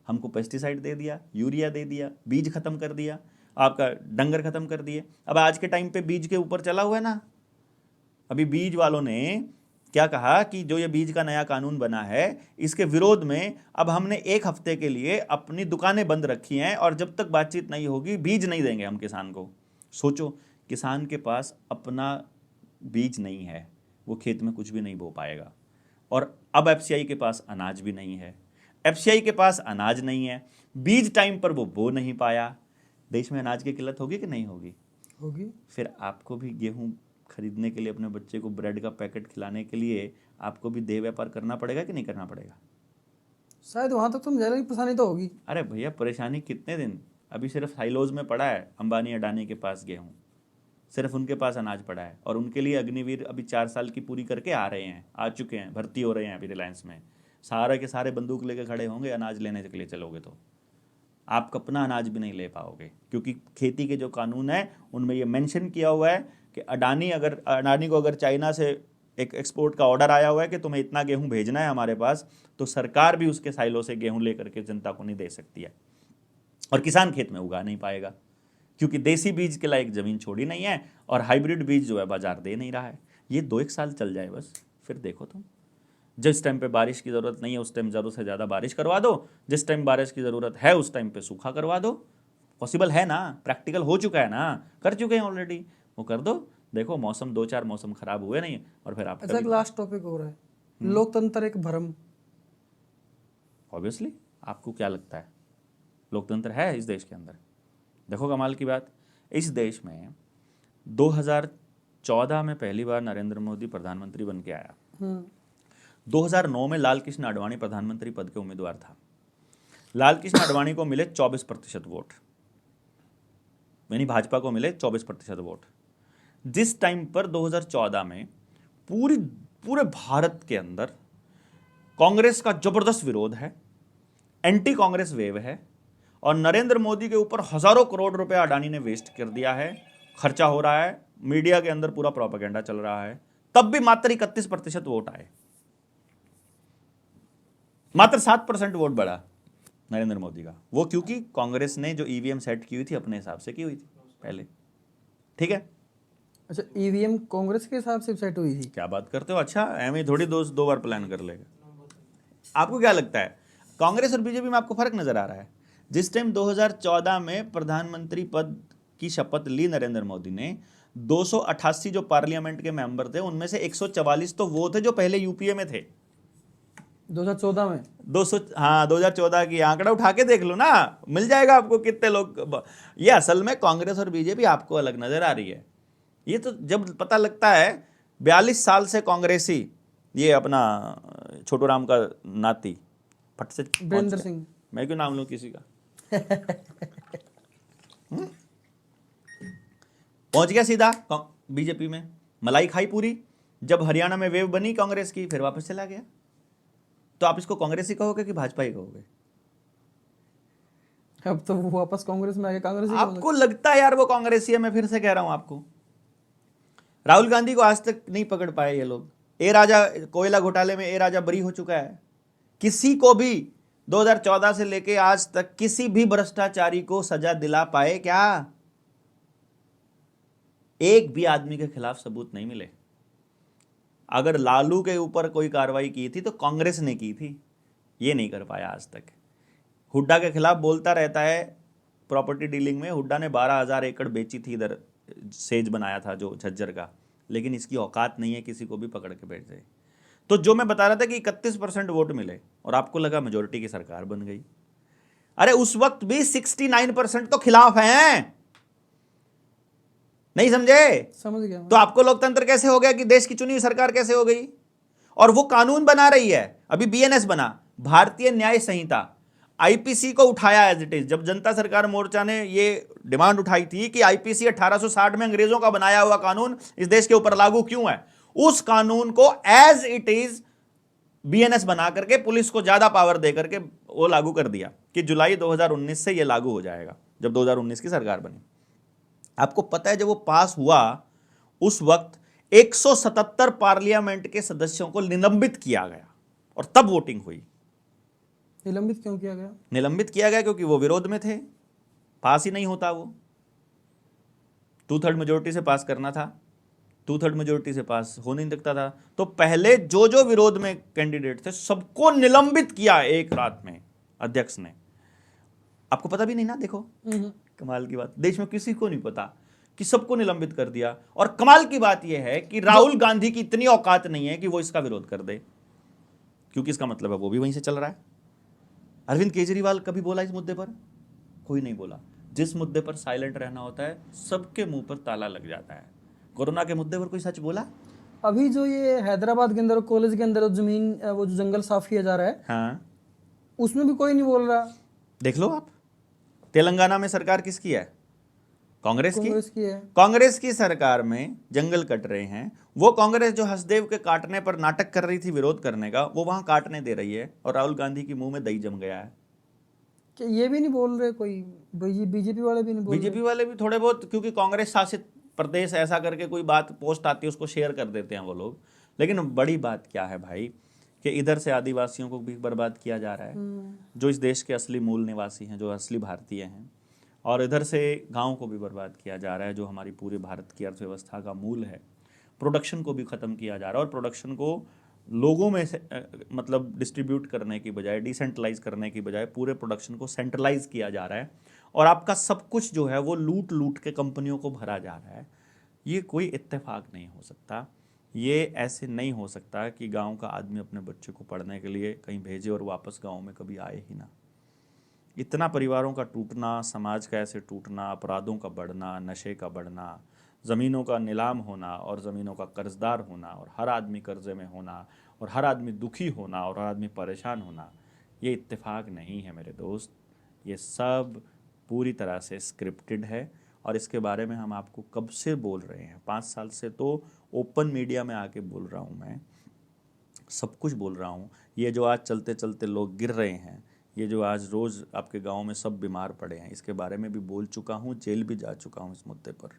[SPEAKER 1] हमको पेस्टिसाइड दे दिया, यूरिया दे दिया, बीज खत्म कर दिया, आपका डंगर खत्म कर दिए। अब आज के टाइम पे बीज के ऊपर चला हुआ है ना, अभी बीज वालों ने क्या कहा कि जो ये बीज का नया कानून बना है इसके विरोध में अब हमने 1 हफ्ते के लिए अपनी दुकानें बंद रखी हैं और जब तक बातचीत नहीं होगी बीज नहीं देंगे हम किसान को। सोचो, किसान के पास अपना बीज नहीं है, वो खेत में कुछ भी नहीं बो पाएगा। और अब एफसीआई के पास अनाज भी नहीं है, एफसीआई के पास अनाज नहीं है, बीज टाइम पर वो बो नहीं पाया। देश में अनाज की किल्लत होगी कि नहीं होगी?
[SPEAKER 2] होगी।
[SPEAKER 1] फिर आपको भी गेहूं खरीदने के लिए, अपने बच्चे को ब्रेड का पैकेट खिलाने के लिए आपको भी देह व्यापार करना पड़ेगा कि नहीं करना पड़ेगा?
[SPEAKER 2] शायद वहां तक तुम जाने की परेशानी तो होगी।
[SPEAKER 1] अरे भैया, परेशानी कितने दिन? अभी सिर्फ साइलोज में पड़ा है अंबानी अडानी के पास गेहूं, सिर्फ उनके पास अनाज पड़ा है। और उनके लिए अग्निवीर अभी 4 साल की पूरी करके आ रहे हैं, आ चुके हैं, भर्ती हो रहे हैं अभी रिलायंस में। सारे के सारे बंदूक लेके खड़े होंगे अनाज लेने के लिए चलोगे तो। आप अपना अनाज भी नहीं ले पाओगे, क्योंकि खेती के जो कानून है उनमें ये मेंशन किया हुआ है कि अडानी को अगर चाइना से एक एक्सपोर्ट का ऑर्डर आया हुआ है कि तुम्हें इतना गेहूं भेजना है हमारे पास, तो सरकार भी उसके साइलों से गेहूं लेकर के जनता को नहीं दे सकती है। और किसान खेत में उगा नहीं पाएगा, क्योंकि देसी बीज के लायक जमीन छोड़ी नहीं है और हाइब्रिड बीज जो है बाजार दे नहीं रहा है। ये 2-1 साल चल जाए बस, फिर देखो तुम। जिस टाइम पे बारिश की ज़रूरत नहीं है उस टाइम ज़रूरत से ज़्यादा बारिश करवा दो, जिस टाइम बारिश की ज़रूरत है उस टाइम पे सूखा करवा दो। पॉसिबल है ना, प्रैक्टिकल हो चुका है ना, कर चुके हैं ऑलरेडी, वो कर दो। देखो मौसम 2-4 मौसम खराब हुए नहीं और फिर आप
[SPEAKER 2] अच्छा, लास्ट टॉपिक हो रहा है, लोकतंत्र एक भ्रम।
[SPEAKER 1] ऑब्वियसली आपको क्या लगता है लोकतंत्र है इस देश के अंदर? देखो कमाल की बात, इस देश में 2014 में पहली बार नरेंद्र मोदी प्रधानमंत्री बन के आया। 2009 में लाल कृष्ण आडवाणी प्रधानमंत्री पद के उम्मीदवार था। लाल कृष्ण आडवाणी को मिले 24% वोट, यानी भाजपा को मिले 24% वोट। जिस टाइम पर 2014 में पूरे भारत के अंदर कांग्रेस का जबरदस्त विरोध है, एंटी कांग्रेस वेव है, और नरेंद्र मोदी के ऊपर हजारों करोड़ रुपए अडानी ने वेस्ट कर दिया है, खर्चा हो रहा है, मीडिया के अंदर पूरा प्रोपेगेंडा चल रहा है, तब भी मात्र 31% वोट आए, मात्र 7% वोट बढ़ा नरेंद्र मोदी का। वो क्योंकि कांग्रेस ने जो ईवीएम सेट की हुई थी अपने हिसाब से की हुई थी पहले, ठीक है।
[SPEAKER 2] अच्छा, ईवीएम कांग्रेस के हिसाब से सेट हुई थी?
[SPEAKER 1] क्या बात करते हो? अच्छा, एम थोड़ी 2 बार प्लान कर लेगा। आपको क्या लगता है कांग्रेस और बीजेपी में आपको फर्क नजर आ रहा है? जिस टाइम 2014 में प्रधानमंत्री पद की शपथ ली नरेंद्र मोदी ने, 288 जो पार्लियामेंट के मेंबर थे उनमें से 144 तो वो थे जो पहले यूपीए में थे।
[SPEAKER 2] 2014 में
[SPEAKER 1] 2014 की आंकड़ा उठा के देख लो ना, मिल जाएगा आपको कितने लोग। ये असल में कांग्रेस और बीजेपी आपको अलग नजर आ रही है। ये तो जब पता लगता है 42 साल से कांग्रेसी, ये अपना छोटू राम का नाती फट से
[SPEAKER 2] वीरेंद्र सिंह,
[SPEAKER 1] मैं क्यों नाम लूं किसी का, पहुंच गया सीधा बीजेपी में, मलाई खाई पूरी। जब हरियाणा में वेव बनी कांग्रेस की, फिर वापस चला गया। तो आप इसको कांग्रेस ही कहोगे कि भाजपा ही कहोगे?
[SPEAKER 2] अब तो वो वापस कांग्रेस में आ गए, कांग्रेस ही
[SPEAKER 1] आपको लगता है यार वो कांग्रेसी है? मैं फिर से कह रहा हूं आपको, राहुल गांधी को आज तक नहीं पकड़ पाए ये लोग। ए राजा कोयला घोटाले में ए राजा बरी हो चुका है। किसी को भी 2014 से लेके आज तक किसी भी भ्रष्टाचारी को सजा दिला पाए क्या? एक भी आदमी के खिलाफ सबूत नहीं मिले। अगर लालू के ऊपर कोई कार्रवाई की थी तो कांग्रेस ने की थी, ये नहीं कर पाया आज तक। हुड्डा के खिलाफ बोलता रहता है प्रॉपर्टी डीलिंग में, हुड्डा ने 12,000 एकड़ बेची थी, इधर सेज बनाया था जो झज्जर का, लेकिन इसकी औकात नहीं है किसी को भी पकड़ के बैठ जाए। तो जो मैं बता रहा था कि 31% वोट मिले और आपको लगा मेजोरिटी की सरकार बन गई। अरे उस वक्त भी 69% तो खिलाफ हैं, नहीं समझे?
[SPEAKER 2] समझ गया।
[SPEAKER 1] तो आपको लोकतंत्र कैसे हो गया कि देश की चुनी हुई सरकार कैसे हो गई? और वो कानून बना रही है, अभी बीएनएस बना, भारतीय न्याय संहिता, आईपीसी को उठाया एज इट इज। जब जनता सरकार मोर्चा ने ये डिमांड उठाई थी कि आईपीसी 1860 में अंग्रेजों का बनाया हुआ कानून इस देश के ऊपर लागू क्यों है, उस कानून को एज इट इज बीएनएस बना करके पुलिस को ज्यादा पावर दे करके वो लागू कर दिया कि जुलाई 2019 से ये लागू हो जाएगा, जब 2019 की सरकार बनी। आपको पता है जब वो पास हुआ उस वक्त 177 पार्लियामेंट के सदस्यों को निलंबित किया गया और तब वोटिंग हुई।
[SPEAKER 2] निलंबित क्यों किया गया?
[SPEAKER 1] निलंबित किया गया क्योंकि वो विरोध में थे, पास ही नहीं होता, वो 2/3 मेजोरिटी से पास करना था। 2/3 मेजोरिटी से पास हो नहीं सकता था। तो पहले जो जो विरोध में कैंडिडेट थे सबको निलंबित किया एक रात में अध्यक्ष ने। आपको पता भी नहीं ना, देखो कमाल की बात, देश में किसी को नहीं पता कि सबको निलंबित कर दिया। और कमाल की बात यह है कि राहुल गांधी की इतनी औकात नहीं है कि वो इसका विरोध कर दे, क्योंकि इसका मतलब है वो भी वहीं से चल रहा है। अरविंद केजरीवाल कभी बोला इस मुद्दे पर? कोई नहीं बोला। जिस मुद्दे पर साइलेंट रहना होता है सबके मुंह पर ताला लग जाता है। कोरोना के मुद्दे पर कोई सच बोला?
[SPEAKER 2] अभी जो ये हैदराबाद के अंदर कॉलेज के अंदर जमीन वो जो जंगल साफ किया जा रहा है,
[SPEAKER 1] हाँ,
[SPEAKER 2] उसमें भी कोई नहीं बोल रहा।
[SPEAKER 1] देख लो आप, तेलंगाना में सरकार किसकी है? कांग्रेस की
[SPEAKER 2] है।
[SPEAKER 1] कांग्रेस की सरकार में जंगल कट रहे हैं। वो कांग्रेस जो हसदेव के काटने पर नाटक कर रही थी विरोध करने का, वो वहां काटने दे रही है और राहुल गांधी की मुंह में दही जम गया है।
[SPEAKER 2] कि ये भी नहीं बोल रहे कोई, बीजेपी वाले भी नहीं बोल
[SPEAKER 1] बीजेपी वाले भी थोड़े बहुत, क्योंकि कांग्रेस शासित प्रदेश ऐसा करके कोई बात पोस्ट आती है उसको शेयर कर देते हैं वो लोग। लेकिन बड़ी बात क्या है भाई कि इधर से आदिवासियों को भी बर्बाद किया जा रहा है, जो इस देश के असली मूल निवासी हैं, जो असली भारतीय हैं, और इधर से गाँव को भी बर्बाद किया जा रहा है, जो हमारी पूरे भारत की अर्थव्यवस्था का मूल है। प्रोडक्शन को भी ख़त्म किया जा रहा है और प्रोडक्शन को लोगों में से मतलब डिस्ट्रीब्यूट करने की बजाय, डिसेंट्रलाइज करने की बजाय पूरे प्रोडक्शन को सेंट्रलाइज किया जा रहा है। और आपका सब कुछ जो है वो लूट लूट के कंपनियों को भरा जा रहा है। ये कोई इत्तेफाक नहीं हो सकता। ये ऐसे नहीं हो सकता कि गांव का आदमी अपने बच्चे को पढ़ने के लिए कहीं भेजे और वापस गांव में कभी आए ही ना। इतना परिवारों का टूटना, समाज का ऐसे टूटना, अपराधों का बढ़ना, नशे का बढ़ना, ज़मीनों का नीलाम होना और ज़मीनों का कर्जदार होना और हर आदमी कर्जे में होना और हर आदमी दुखी होना और हर आदमी परेशान होना, ये इत्तेफाक नहीं है मेरे दोस्त। ये सब पूरी तरह से स्क्रिप्टेड है और इसके बारे में हम आपको कब से बोल रहे हैं, 5 साल से तो ओपन मीडिया में आके बोल रहा हूँ, मैं सब कुछ बोल रहा हूँ। ये जो आज चलते चलते लोग गिर रहे हैं, ये जो आज रोज़ आपके गांव में सब बीमार पड़े हैं, इसके बारे में भी बोल चुका हूँ, जेल भी जा चुका हूँ इस मुद्दे पर।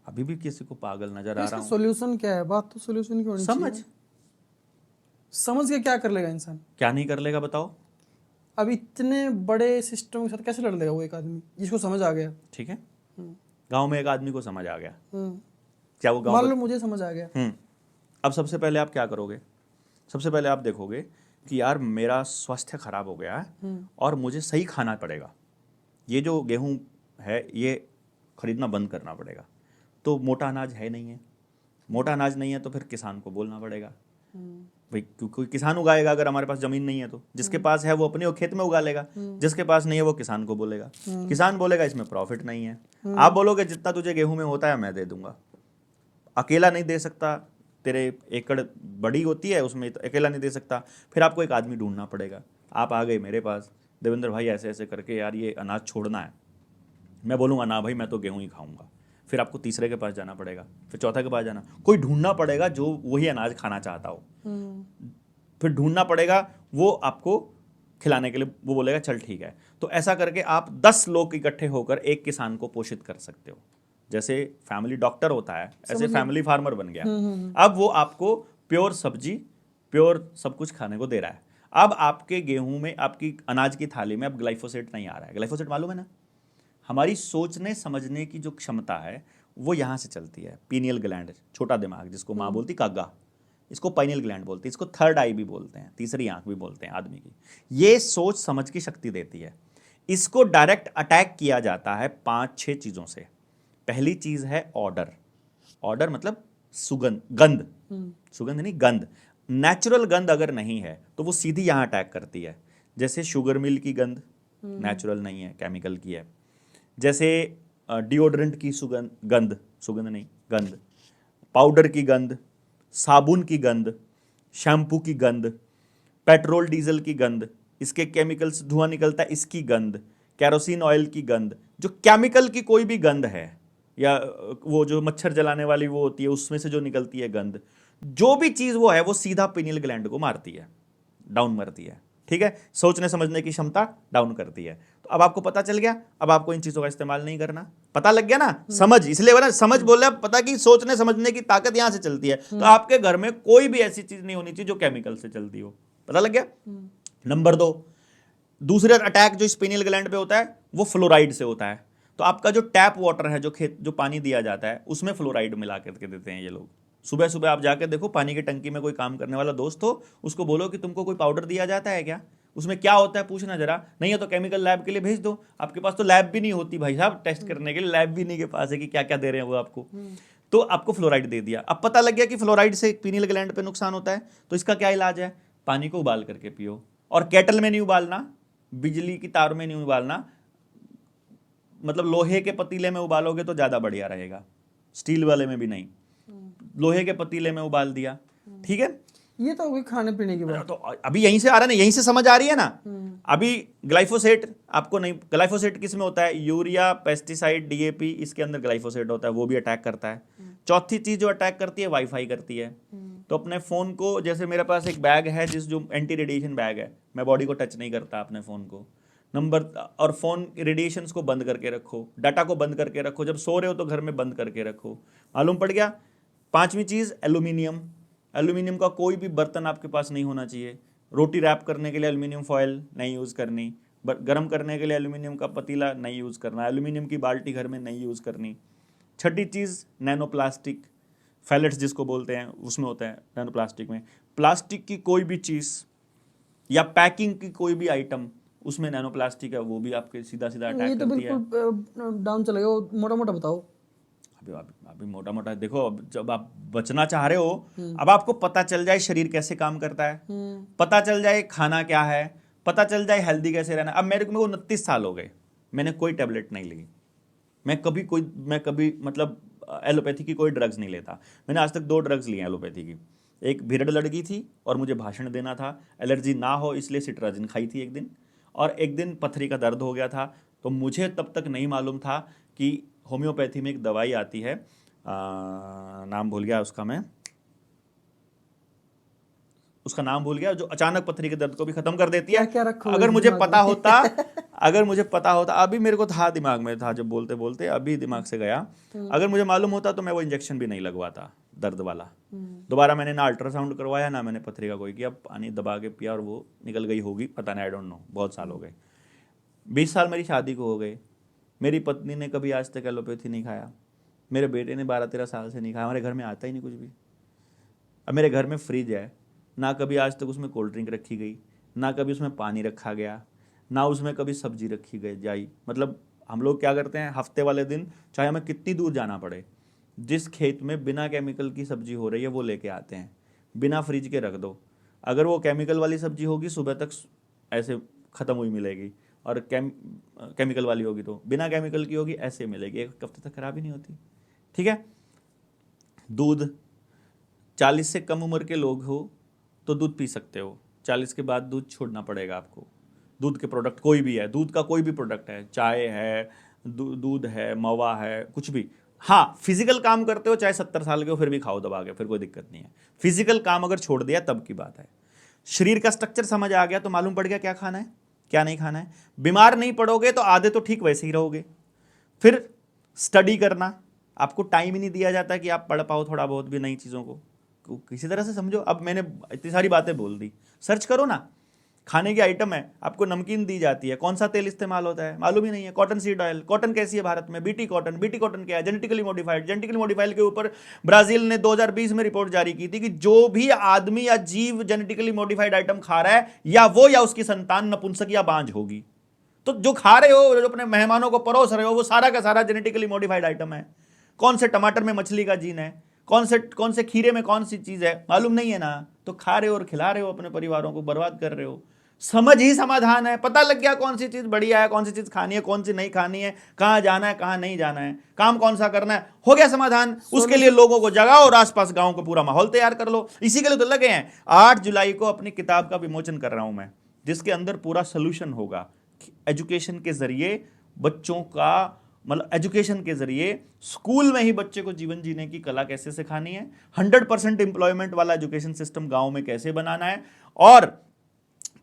[SPEAKER 1] अभी भी किसी को पागल नजर आ रहा हूँ।
[SPEAKER 2] सॉल्यूशन क्या है? बात तो सॉल्यूशन की होनी चाहिए। समझ के क्या कर लेगा इंसान? क्या
[SPEAKER 1] नहीं कर लेगा बताओ?
[SPEAKER 2] अब इतने बड़े सिस्टम के साथ कैसे लड़ लेगा वो एक आदमी जिसको समझ आ गया?
[SPEAKER 1] ठीक है, गांव में एक आदमी को समझ आ गया, क्या वो गांव
[SPEAKER 2] मान लो मुझे समझ आ गया।
[SPEAKER 1] अब सबसे पहले आप क्या करोगे? सबसे पहले आप देखोगे कि यार मेरा स्वास्थ्य खराब हो गया है और मुझे सही खाना पड़ेगा। ये जो गेहूं है ये खरीदना बंद करना पड़ेगा। तो मोटा अनाज है नहीं है, मोटा अनाज नहीं है तो फिर किसान को बोलना पड़ेगा भाई, क्योंकि किसान उगाएगा अगर हमारे पास जमीन नहीं है तो। जिसके पास है वो अपने खेत में उगा लेगा, जिसके पास नहीं है वो किसान को बोलेगा। किसान बोलेगा इसमें प्रॉफिट नहीं है। आप बोलोगे जितना तुझे गेहूं में होता है मैं दे दूंगा। अकेला नहीं दे सकता, तेरे एकड़ बड़ी होती है उसमें अकेला नहीं दे सकता, फिर आपको एक आदमी ढूंढना पड़ेगा। आप आ गए मेरे पास, देवेंद्र भाई ऐसे ऐसे करके यार ये अनाज छोड़ना है। मैं बोलूँगा ना भाई मैं तो गेहूं ही खाऊंगा। फिर आपको तीसरे के पास जाना पड़ेगा, फिर चौथा के पास जाना, कोई ढूंढना पड़ेगा जो वही अनाज खाना चाहता हो। फिर ढूंढना पड़ेगा वो आपको खिलाने के लिए, वो बोलेगा चल ठीक है। तो ऐसा करके आप 10 लोग इकट्ठे होकर एक किसान को पोषित कर सकते हो। जैसे फैमिली डॉक्टर होता है ऐसे फैमिली फार्मर बन गया। अब वो आपको प्योर सब्जी, प्योर सब कुछ खाने को दे रहा है। अब आपके गेहूं में, आपकी अनाज की थाली में अब ग्लाइफोसेट नहीं आ रहा है। ग्लाइफोसेट मालूम है ना? हमारी सोचने समझने की जो क्षमता है वो यहाँ से चलती है। पीनियल ग्लैंड, छोटा दिमाग जिसको माँ बोलती कागा, इसको पाइनियल ग्लैंड बोलती है, इसको थर्ड आई भी बोलते हैं, तीसरी आंख भी बोलते हैं आदमी की। ये सोच समझ की शक्ति देती है। इसको डायरेक्ट अटैक किया जाता है 5-6 चीज़ों से। पहली चीज़ है ऑर्डर। ऑर्डर मतलब सुगंध, गंध, सुगंध नहीं गंध। नेचुरल गंध अगर नहीं है तो वो सीधी यहाँ अटैक करती है। जैसे शुगर मिल की गंध नेचुरल नहीं है, केमिकल की है। जैसे डिओड्रेंट की सुगंध, गंध, सुगंध नहीं गंध, पाउडर की गंध, साबुन की गंध, शैम्पू की गंध, पेट्रोल डीजल की गंध, इसके केमिकल से धुआं निकलता है इसकी गंध, केरोसिन ऑयल की गंध, जो केमिकल की कोई भी गंध है, या वो जो मच्छर जलाने वाली वो होती है उसमें से जो निकलती है गंध, जो भी चीज़ वो है वो सीधा पिनियल ग्लैंड को मारती है, डाउन मारती है। ठीक है, सोचने समझने की क्षमता डाउन करती है। तो अब आपको पता चल गया, अब आपको इन चीज़ों का इस्तेमाल नहीं करना। पता लग गया ना? समझ, इसलिए ना समझ बोल रहा, पता कि सोचने समझने की ताकत यहां से चलती है। तो आपके घर में कोई भी ऐसी चीज नहीं होनी चाहिए जो केमिकल से चलती हो। पता लग गया? नंबर 2, दूसरा अटैक जो स्पिनियल ग्लैंड पे होता है वो फ्लोराइड से होता है। तो तो आपका जो टैप वाटर है, जो पानी दिया जाता है, उसमें फ्लोराइड मिला करके देते हैं ये लोग। सुबह सुबह आप जाके देखो, पानी की टंकी में कोई काम करने वाला दोस्त हो, उसको बोलो कि तुमको कोई पाउडर दिया जाता है क्या, उसमें क्या होता है पूछना जरा, नहीं है तो केमिकल लैब के लिए भेज दो। आपके पास तो लैब भी नहीं होती भाई साहब, टेस्ट करने के लिए लैब भी नहीं के पास है कि क्या क्या दे रहे हैं वो आपको। तो आपको फ्लोराइड दे दिया। अब पता लग गया कि फ्लोराइड से पीनियल ग्लैंड पे नुकसान होता है, तो इसका क्या इलाज है, पानी को उबाल करके पियो। और केटल में नहीं उबालना, बिजली की तार में नहीं उबालना, मतलब लोहे के पतीले में उबालोगे तो ज्यादा बढ़िया रहेगा, स्टील वाले में भी नहीं, लोहे के पतीले में उबाल दिया, ठीक है।
[SPEAKER 2] ये तो होगी खाने पीने की बात।
[SPEAKER 1] तो अभी यहीं से आ रहा है ना, यहीं से समझ आ रही है ना। अभी ग्लाइफोसेट आपको नहीं, ग्लाइफोसेट किस में होता है, यूरिया, पेस्टिसाइड, डीएपी, इसके अंदर ग्लाइफोसेट होता है, वो भी अटैक करता है। चौथी चीज जो अटैक करती है, वाईफाई करती है। तो अपने फोन को, जैसे मेरे पास एक बैग है जो एंटी रेडिएशन बैग है, मैं बॉडी को टच नहीं करता अपने फोन को। और फोन रेडिएशंस को बंद करके रखो, डाटा को बंद करके रखो, जब सो रहे हो तो घर में बंद करके रखो। मालूम पड़ गया। पांचवी चीज एल्यूमिनियम, एल्यूमिनियम का कोई भी बर्तन आपके पास नहीं होना चाहिए। रोटी रैप करने के लिए एल्यूमिनियम फॉयल नहीं यूज़ करनी, गर्म करने के लिए एल्यूमिनियम का पतीला नहीं यूज़ करना, एल्यूमिनियम की बाल्टी घर में नहीं यूज़ करनी। छठी चीज़ नैनो प्लास्टिक, फैलेट्स जिसको बोलते हैं, उसमें होता है नैनो प्लास्टिक में। प्लास्टिक की कोई भी चीज़ या पैकिंग की कोई भी आइटम, उसमें नैनो प्लास्टिक है, वो भी आपके सीधा सीधा अटैक
[SPEAKER 2] ये तो
[SPEAKER 1] करती है।
[SPEAKER 2] बिल्कुल डाउन चलेगा, मोटा मोटा बताओ।
[SPEAKER 1] अभी मोटा मोटा देखो, अब जब आप बचना चाह रहे हो, अब आपको पता चल जाए शरीर कैसे काम करता है, पता चल जाए खाना क्या है, पता चल जाए हेल्दी कैसे रहना। अब मेरे को 29 साल हो गए, मैंने कोई टेबलेट नहीं ली, मैं कभी मतलब एलोपैथी की कोई ड्रग्स नहीं लेता। मैंने आज तक 2 ड्रग्स लिए एलोपैथी की। एक भीड़ लड़की थी और मुझे भाषण देना था, एलर्जी ना हो इसलिए सिट्राजिन खाई थी एक दिन, और एक दिन पथरी का दर्द हो गया था। तो मुझे तब तक नहीं मालूम था कि होम्योपैथी में एक दवाई आती है, नाम भूल गया उसका, मैं उसका नाम भूल गया, जो अचानक पथरी के दर्द को भी खत्म कर देती है।
[SPEAKER 2] क्या रखा
[SPEAKER 1] अगर मुझे पता होता अगर मुझे पता होता, अभी मेरे को था, दिमाग में था जब बोलते बोलते, अभी दिमाग से गया। अगर मुझे मालूम होता तो मैं वो इंजेक्शन भी नहीं लगवाता दर्द वाला। दोबारा मैंने ना अल्ट्रासाउंड करवाया, ना मैंने पथरी का कोई किया, पानी दबा के पिया और वो निकल गई होगी, पता नहीं, आई डोंट नो, बहुत साल हो गए। 20 साल मेरी शादी को हो गए, मेरी पत्नी ने कभी आज तक एलोपैथी नहीं खाया, मेरे बेटे ने 12-13 साल से नहीं खाया, हमारे घर में आता ही नहीं कुछ भी। अब मेरे घर में फ्रिज है, ना कभी आज तक उसमें कोल्ड ड्रिंक रखी गई, ना कभी उसमें पानी रखा गया, ना उसमें कभी सब्जी रखी गई जाई। मतलब हम लोग क्या करते हैं, हफ्ते वाले दिन चाहे हमें कितनी दूर जाना पड़े, जिस खेत में बिना केमिकल की सब्जी हो रही है वो लेके आते हैं, बिना फ्रिज के रख दो। अगर वो केमिकल वाली सब्जी होगी सुबह तक ऐसे ख़त्म हुई मिलेगी, और केमिकल वाली होगी तो बिना केमिकल की होगी ऐसे मिलेगी, एक हफ्ते तक खराब ही नहीं होती, ठीक है। दूध, 40 से कम उम्र के लोग हो तो दूध पी सकते हो, 40 के बाद दूध छोड़ना पड़ेगा आपको। दूध के प्रोडक्ट कोई भी है, दूध का कोई भी प्रोडक्ट है, चाय है, दूध है, मवा है, कुछ भी। हाँ, फिजिकल काम करते हो चाहे 70 साल के हो, फिर भी खाओ दबा के, फिर कोई दिक्कत नहीं है। फिजिकल काम अगर छोड़ दिया तब की बात है। शरीर का स्ट्रक्चर समझ आ गया तो मालूम पड़ गया क्या खाना है क्या नहीं खाना है। बीमार नहीं पड़ोगे तो आधे तो ठीक वैसे ही रहोगे। फिर स्टडी करना, आपको टाइम ही नहीं दिया जाता कि आप पढ़ पाओ थोड़ा बहुत भी नई चीज़ों को, किसी तरह से समझो। अब मैंने इतनी सारी बातें बोल दी, सर्च करो ना, खाने की आइटम है, आपको नमकीन दी जाती है, कौन सा तेल इस्तेमाल होता है मालूम ही नहीं है, कॉटन सीड ऑयल। कॉटन कैसी है भारत में, बीटी कॉटन। बीटी कॉटन क्या है, जेनेटिकली मॉडिफाइड। जेनेटिकली मॉडिफाइड के ऊपर ब्राजील ने 2020 में रिपोर्ट जारी की थी कि जो भी आदमी या जीव जेनेटिकली मॉडिफाइड आइटम खा रहा है, या वो या उसकी संतान नपुंसक या बांझ होगी। तो जो खा रहे हो, जो अपने मेहमानों को परोस रहे हो, वो सारा का सारा जेनेटिकली मॉडिफाइड आइटम है। कौन से टमाटर में मछली का जीन है, कौन से खीरे में कौन सी चीज है, मालूम नहीं है ना, तो खा रहे हो और खिला रहे हो, अपने परिवारों को बर्बाद कर रहे हो। समझ ही समाधान है, पता लग गया कौन सी चीज बढ़िया है, कौन सी चीज खानी है, कौन सी नहीं खानी है, कहां जाना है, कहां नहीं जाना है, काम कौन सा करना है, हो गया समाधान। उसके लिए लोगों को जगाओ और आसपास गांव को पूरा माहौल तैयार कर लो। इसी के लिए तो लगे हैं। 8 जुलाई को अपनी किताब का विमोचन कर रहा हूं मैं, जिसके अंदर पूरा सोल्यूशन होगा। एजुकेशन के जरिए बच्चों का, मतलब एजुकेशन के जरिए स्कूल में ही बच्चे को जीवन जीने की कला कैसे सिखानी है, 100% एम्प्लॉयमेंट वाला एजुकेशन सिस्टम गांव में कैसे बनाना है, और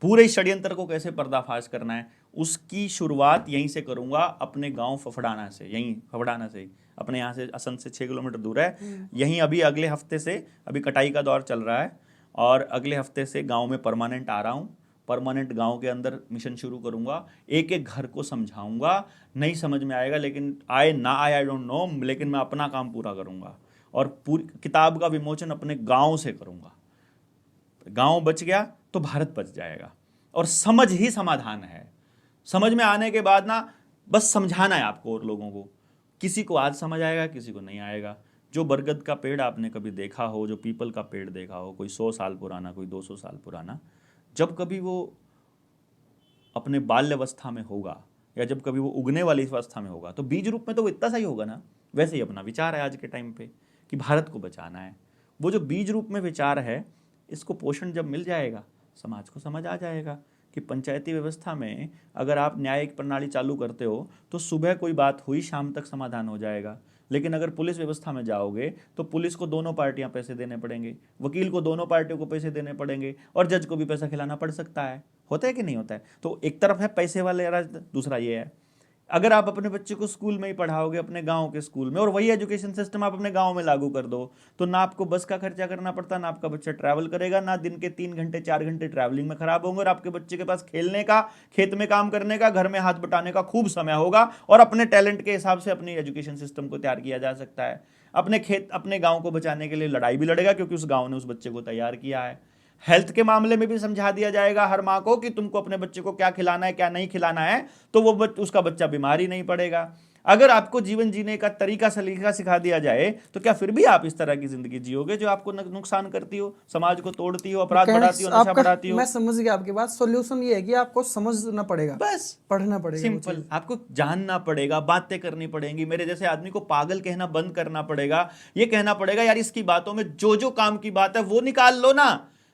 [SPEAKER 1] पूरे षड्यंत्र को कैसे पर्दाफाश करना है, उसकी शुरुआत यहीं से करूंगा, अपने गांव फफड़ाना से। यहीं फफड़ाना से, अपने यहाँ से असंध से 6 किलोमीटर दूर है। यहीं अभी अगले हफ्ते से, अभी कटाई का दौर चल रहा है, और अगले हफ्ते से गांव में परमानेंट आ रहा हूँ। परमानेंट गांव के अंदर मिशन शुरू करूंगा, एक एक घर को समझाऊंगा, नहीं समझ में आएगा लेकिन आए ना आए आई डोंट नो, लेकिन मैं अपना काम पूरा करूंगा और पूरी किताब का विमोचन अपने गांव से करूंगा। गांव बच गया तो भारत बच जाएगा। और समझ ही समाधान है। समझ में आने के बाद ना बस समझाना है आपको और लोगों को। किसी को आज समझ आएगा, किसी को नहीं आएगा। जो बरगद का पेड़ आपने कभी देखा हो, जो पीपल का पेड़ देखा हो, कोई 100 साल पुराना, कोई 200 साल पुराना, जब कभी वो अपने बाल्यावस्था में होगा या जब कभी वो उगने वाली अवस्था में होगा तो बीज रूप में तो वो इतना सा ही होगा ना। वैसे ही अपना विचार है आज के टाइम पे कि भारत को बचाना है। वो जो बीज रूप में विचार है, इसको पोषण जब मिल जाएगा, समाज को समझ आ जाएगा कि पंचायती व्यवस्था में अगर आप न्यायिक प्रणाली चालू करते हो तो सुबह कोई बात हुई, शाम तक समाधान हो जाएगा। लेकिन अगर पुलिस व्यवस्था में जाओगे तो पुलिस को दोनों पार्टियां पैसे देने पड़ेंगे, वकील को दोनों पार्टियों को पैसे देने पड़ेंगे और जज को भी पैसा खिलाना पड़ सकता है। होता है कि नहीं होता है? तो एक तरफ है पैसे वाले राज, दूसरा ये है अगर आप अपने बच्चे को स्कूल में ही पढ़ाओगे, अपने गांव के स्कूल में, और वही एजुकेशन सिस्टम आप अपने गांव में लागू कर दो, तो ना आपको बस का खर्चा करना पड़ता, ना आपका बच्चा ट्रैवल करेगा, ना दिन के 3 घंटे 4 घंटे ट्रैवलिंग में खराब होंगे और आपके बच्चे के पास खेलने का, खेत में काम करने का, घर में हाथ बटाने का खूब समय होगा और अपने टैलेंट के हिसाब से अपनी एजुकेशन सिस्टम को तैयार किया जा सकता है। अपने खेत, अपने गाँव को बचाने के लिए लड़ाई भी लड़ेगा क्योंकि उस गाँव ने उस बच्चे को तैयार किया है। हेल्थ के मामले में भी समझा दिया जाएगा हर माँ को कि तुमको अपने बच्चे को क्या खिलाना है, क्या नहीं खिलाना है, तो वो उसका बच्चा बीमार ही नहीं पड़ेगा। अगर आपको जीवन जीने का तरीका सलीका सिखा दिया जाए तो क्या फिर भी आप इस तरह की जिंदगी जियोगे जो आपको नुकसान करती हो, समाज को तोड़ती हो, अपराध बढ़ाती हो, नशा बढ़ाती हो?
[SPEAKER 2] मैं समझ गया आपकी बात। सॉल्यूशन ये है कि आपको समझना पड़ेगा,
[SPEAKER 1] बस
[SPEAKER 2] पढ़ना पड़ेगा,
[SPEAKER 1] सिंपल। आपको जानना पड़ेगा, बातें करनी पड़ेंगी। मेरे जैसे आदमी को पागल कहना बंद करना पड़ेगा। ये कहना पड़ेगा यार इसकी बातों में जो जो काम की बात है वो निकाल लो ना।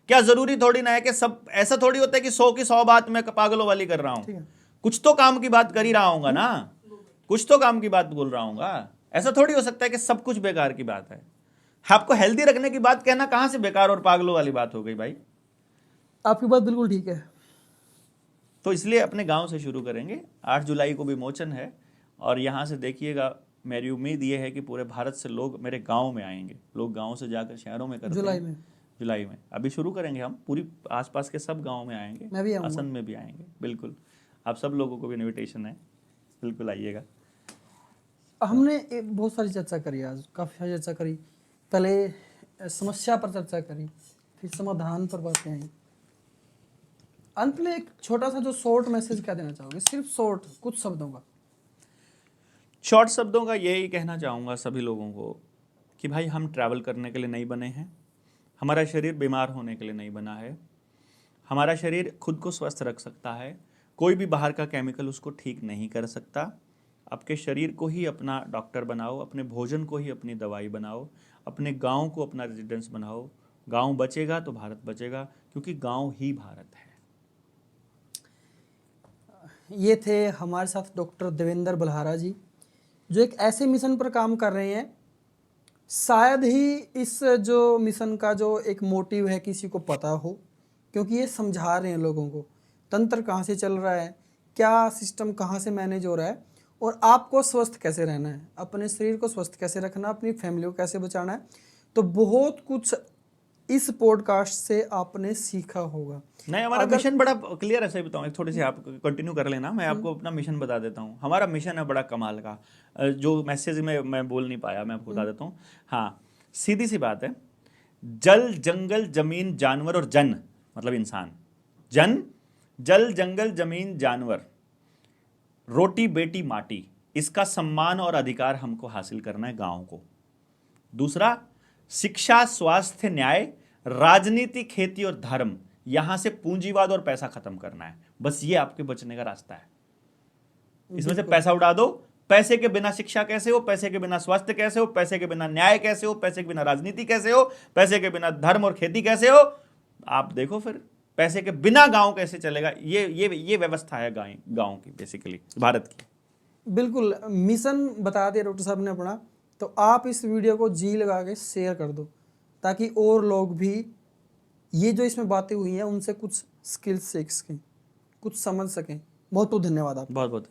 [SPEAKER 1] क्या जरूरी थोड़ी ना है कि सब, ऐसा थोड़ी होता है कि 100 की 100 बात मैं पागलों वाली कर रहा हूं। कुछ तो काम की बात कर ही रहा हूंगा ना, कुछ तो काम की बात बोल रहा हूंगा। ऐसा थोड़ी हो सकता है कि सब कुछ बेकार की बात है। आपको हेल्दी रखने की बात कहना कहां से बेकार और पागलों वाली बात हो गई भाई?
[SPEAKER 2] आपकी बात बिल्कुल ठीक है।
[SPEAKER 1] तो इसलिए अपने गांव से शुरू करेंगे। 8 जुलाई को विमोचन है और यहां से देखिएगा, मेरी उम्मीद ये है कि पूरे भारत से लोग मेरे गांव में आएंगे। लोग गांव से जाकर शहरों में करते हैं। जुलाई में अभी शुरू करेंगे हम, पूरी आसपास के सब गांव में आएंगे,
[SPEAKER 2] मैं भी आऊंगा,
[SPEAKER 1] असम में भी आएंगे। बिल्कुल, आप सब लोगों को भी इनविटेशन है, बिल्कुल आइएगा।
[SPEAKER 2] हमने बहुत सारी चर्चा करी आज, काफ़ी सारी चर्चा करी। पहले समस्या पर चर्चा करी, फिर समाधान पर बातें आई। अंत में एक छोटा सा जो शॉर्ट मैसेज क्या देना चाहोगे? सिर्फ शॉर्ट, कुछ शब्दों का।
[SPEAKER 1] शॉर्ट शब्दों का यही कहना चाहूँगा सभी लोगों को कि भाई हम ट्रैवल करने के लिए नहीं बने हैं। हमारा शरीर बीमार होने के लिए नहीं बना है। हमारा शरीर खुद को स्वस्थ रख सकता है। कोई भी बाहर का केमिकल उसको ठीक नहीं कर सकता। आपके शरीर को ही अपना डॉक्टर बनाओ, अपने भोजन को ही अपनी दवाई बनाओ, अपने गांव को अपना रेजिडेंस बनाओ। गांव बचेगा तो भारत बचेगा, क्योंकि गांव ही भारत है।
[SPEAKER 2] ये थे हमारे साथ डॉक्टर देवेंद्र बल्हारा जी, जो एक ऐसे मिशन पर काम कर रहे हैं। शायद ही इस जो मिशन का जो एक मोटिव है किसी को पता हो, क्योंकि ये समझा रहे हैं लोगों को तंत्र कहाँ से चल रहा है, क्या सिस्टम कहाँ से मैनेज हो रहा है और आपको स्वस्थ कैसे रहना है, अपने शरीर को स्वस्थ कैसे रखना, अपनी फैमिली को कैसे बचाना है। तो बहुत कुछ इस पॉडकास्ट से आपने सीखा होगा।
[SPEAKER 1] नहीं, हमारा मिशन बड़ा क्लियर है। सही बताऊँ, एक थोड़ी सी आप कंटिन्यू कर लेना, मैं आपको अपना मिशन बता देता हूँ। हमारा मिशन है बड़ा कमाल का, जो मैसेज में मैं बोल नहीं पाया, मैं आपको बता देता हूँ। हाँ, सीधी सी बात है। जल, जंगल, जमीन, जानवर और जन मतलब इंसान। जन, जल, जंगल, जमीन, जानवर, रोटी, बेटी, माटी, इसका सम्मान और अधिकार हमको हासिल करना है गाँव को। दूसरा, शिक्षा, स्वास्थ्य, न्याय, राजनीति, खेती और धर्म, यहां से पूंजीवाद और पैसा खत्म करना है। बस ये आपके बचने का रास्ता है। इसमें से पैसा उड़ा दो। पैसे के बिना शिक्षा कैसे हो, पैसे के बिना स्वास्थ्य कैसे हो, पैसे के बिना न्याय कैसे हो, पैसे के बिना राजनीति कैसे हो, पैसे के बिना धर्म और खेती कैसे हो। आप देखो फिर पैसे के बिना गांव कैसे चलेगा। ये व्यवस्था है गांव की, बेसिकली भारत की।
[SPEAKER 2] बिल्कुल, मिशन बता दिया डॉक्टर साहब ने अपना। तो आप इस वीडियो को जी लगा के शेयर कर दो, ताकि और लोग भी ये जो इसमें बातें हुई हैं उनसे कुछ स्किल्स सीख सकें, कुछ समझ सकें। बहुत बहुत धन्यवाद आप।
[SPEAKER 1] बहुत बहुत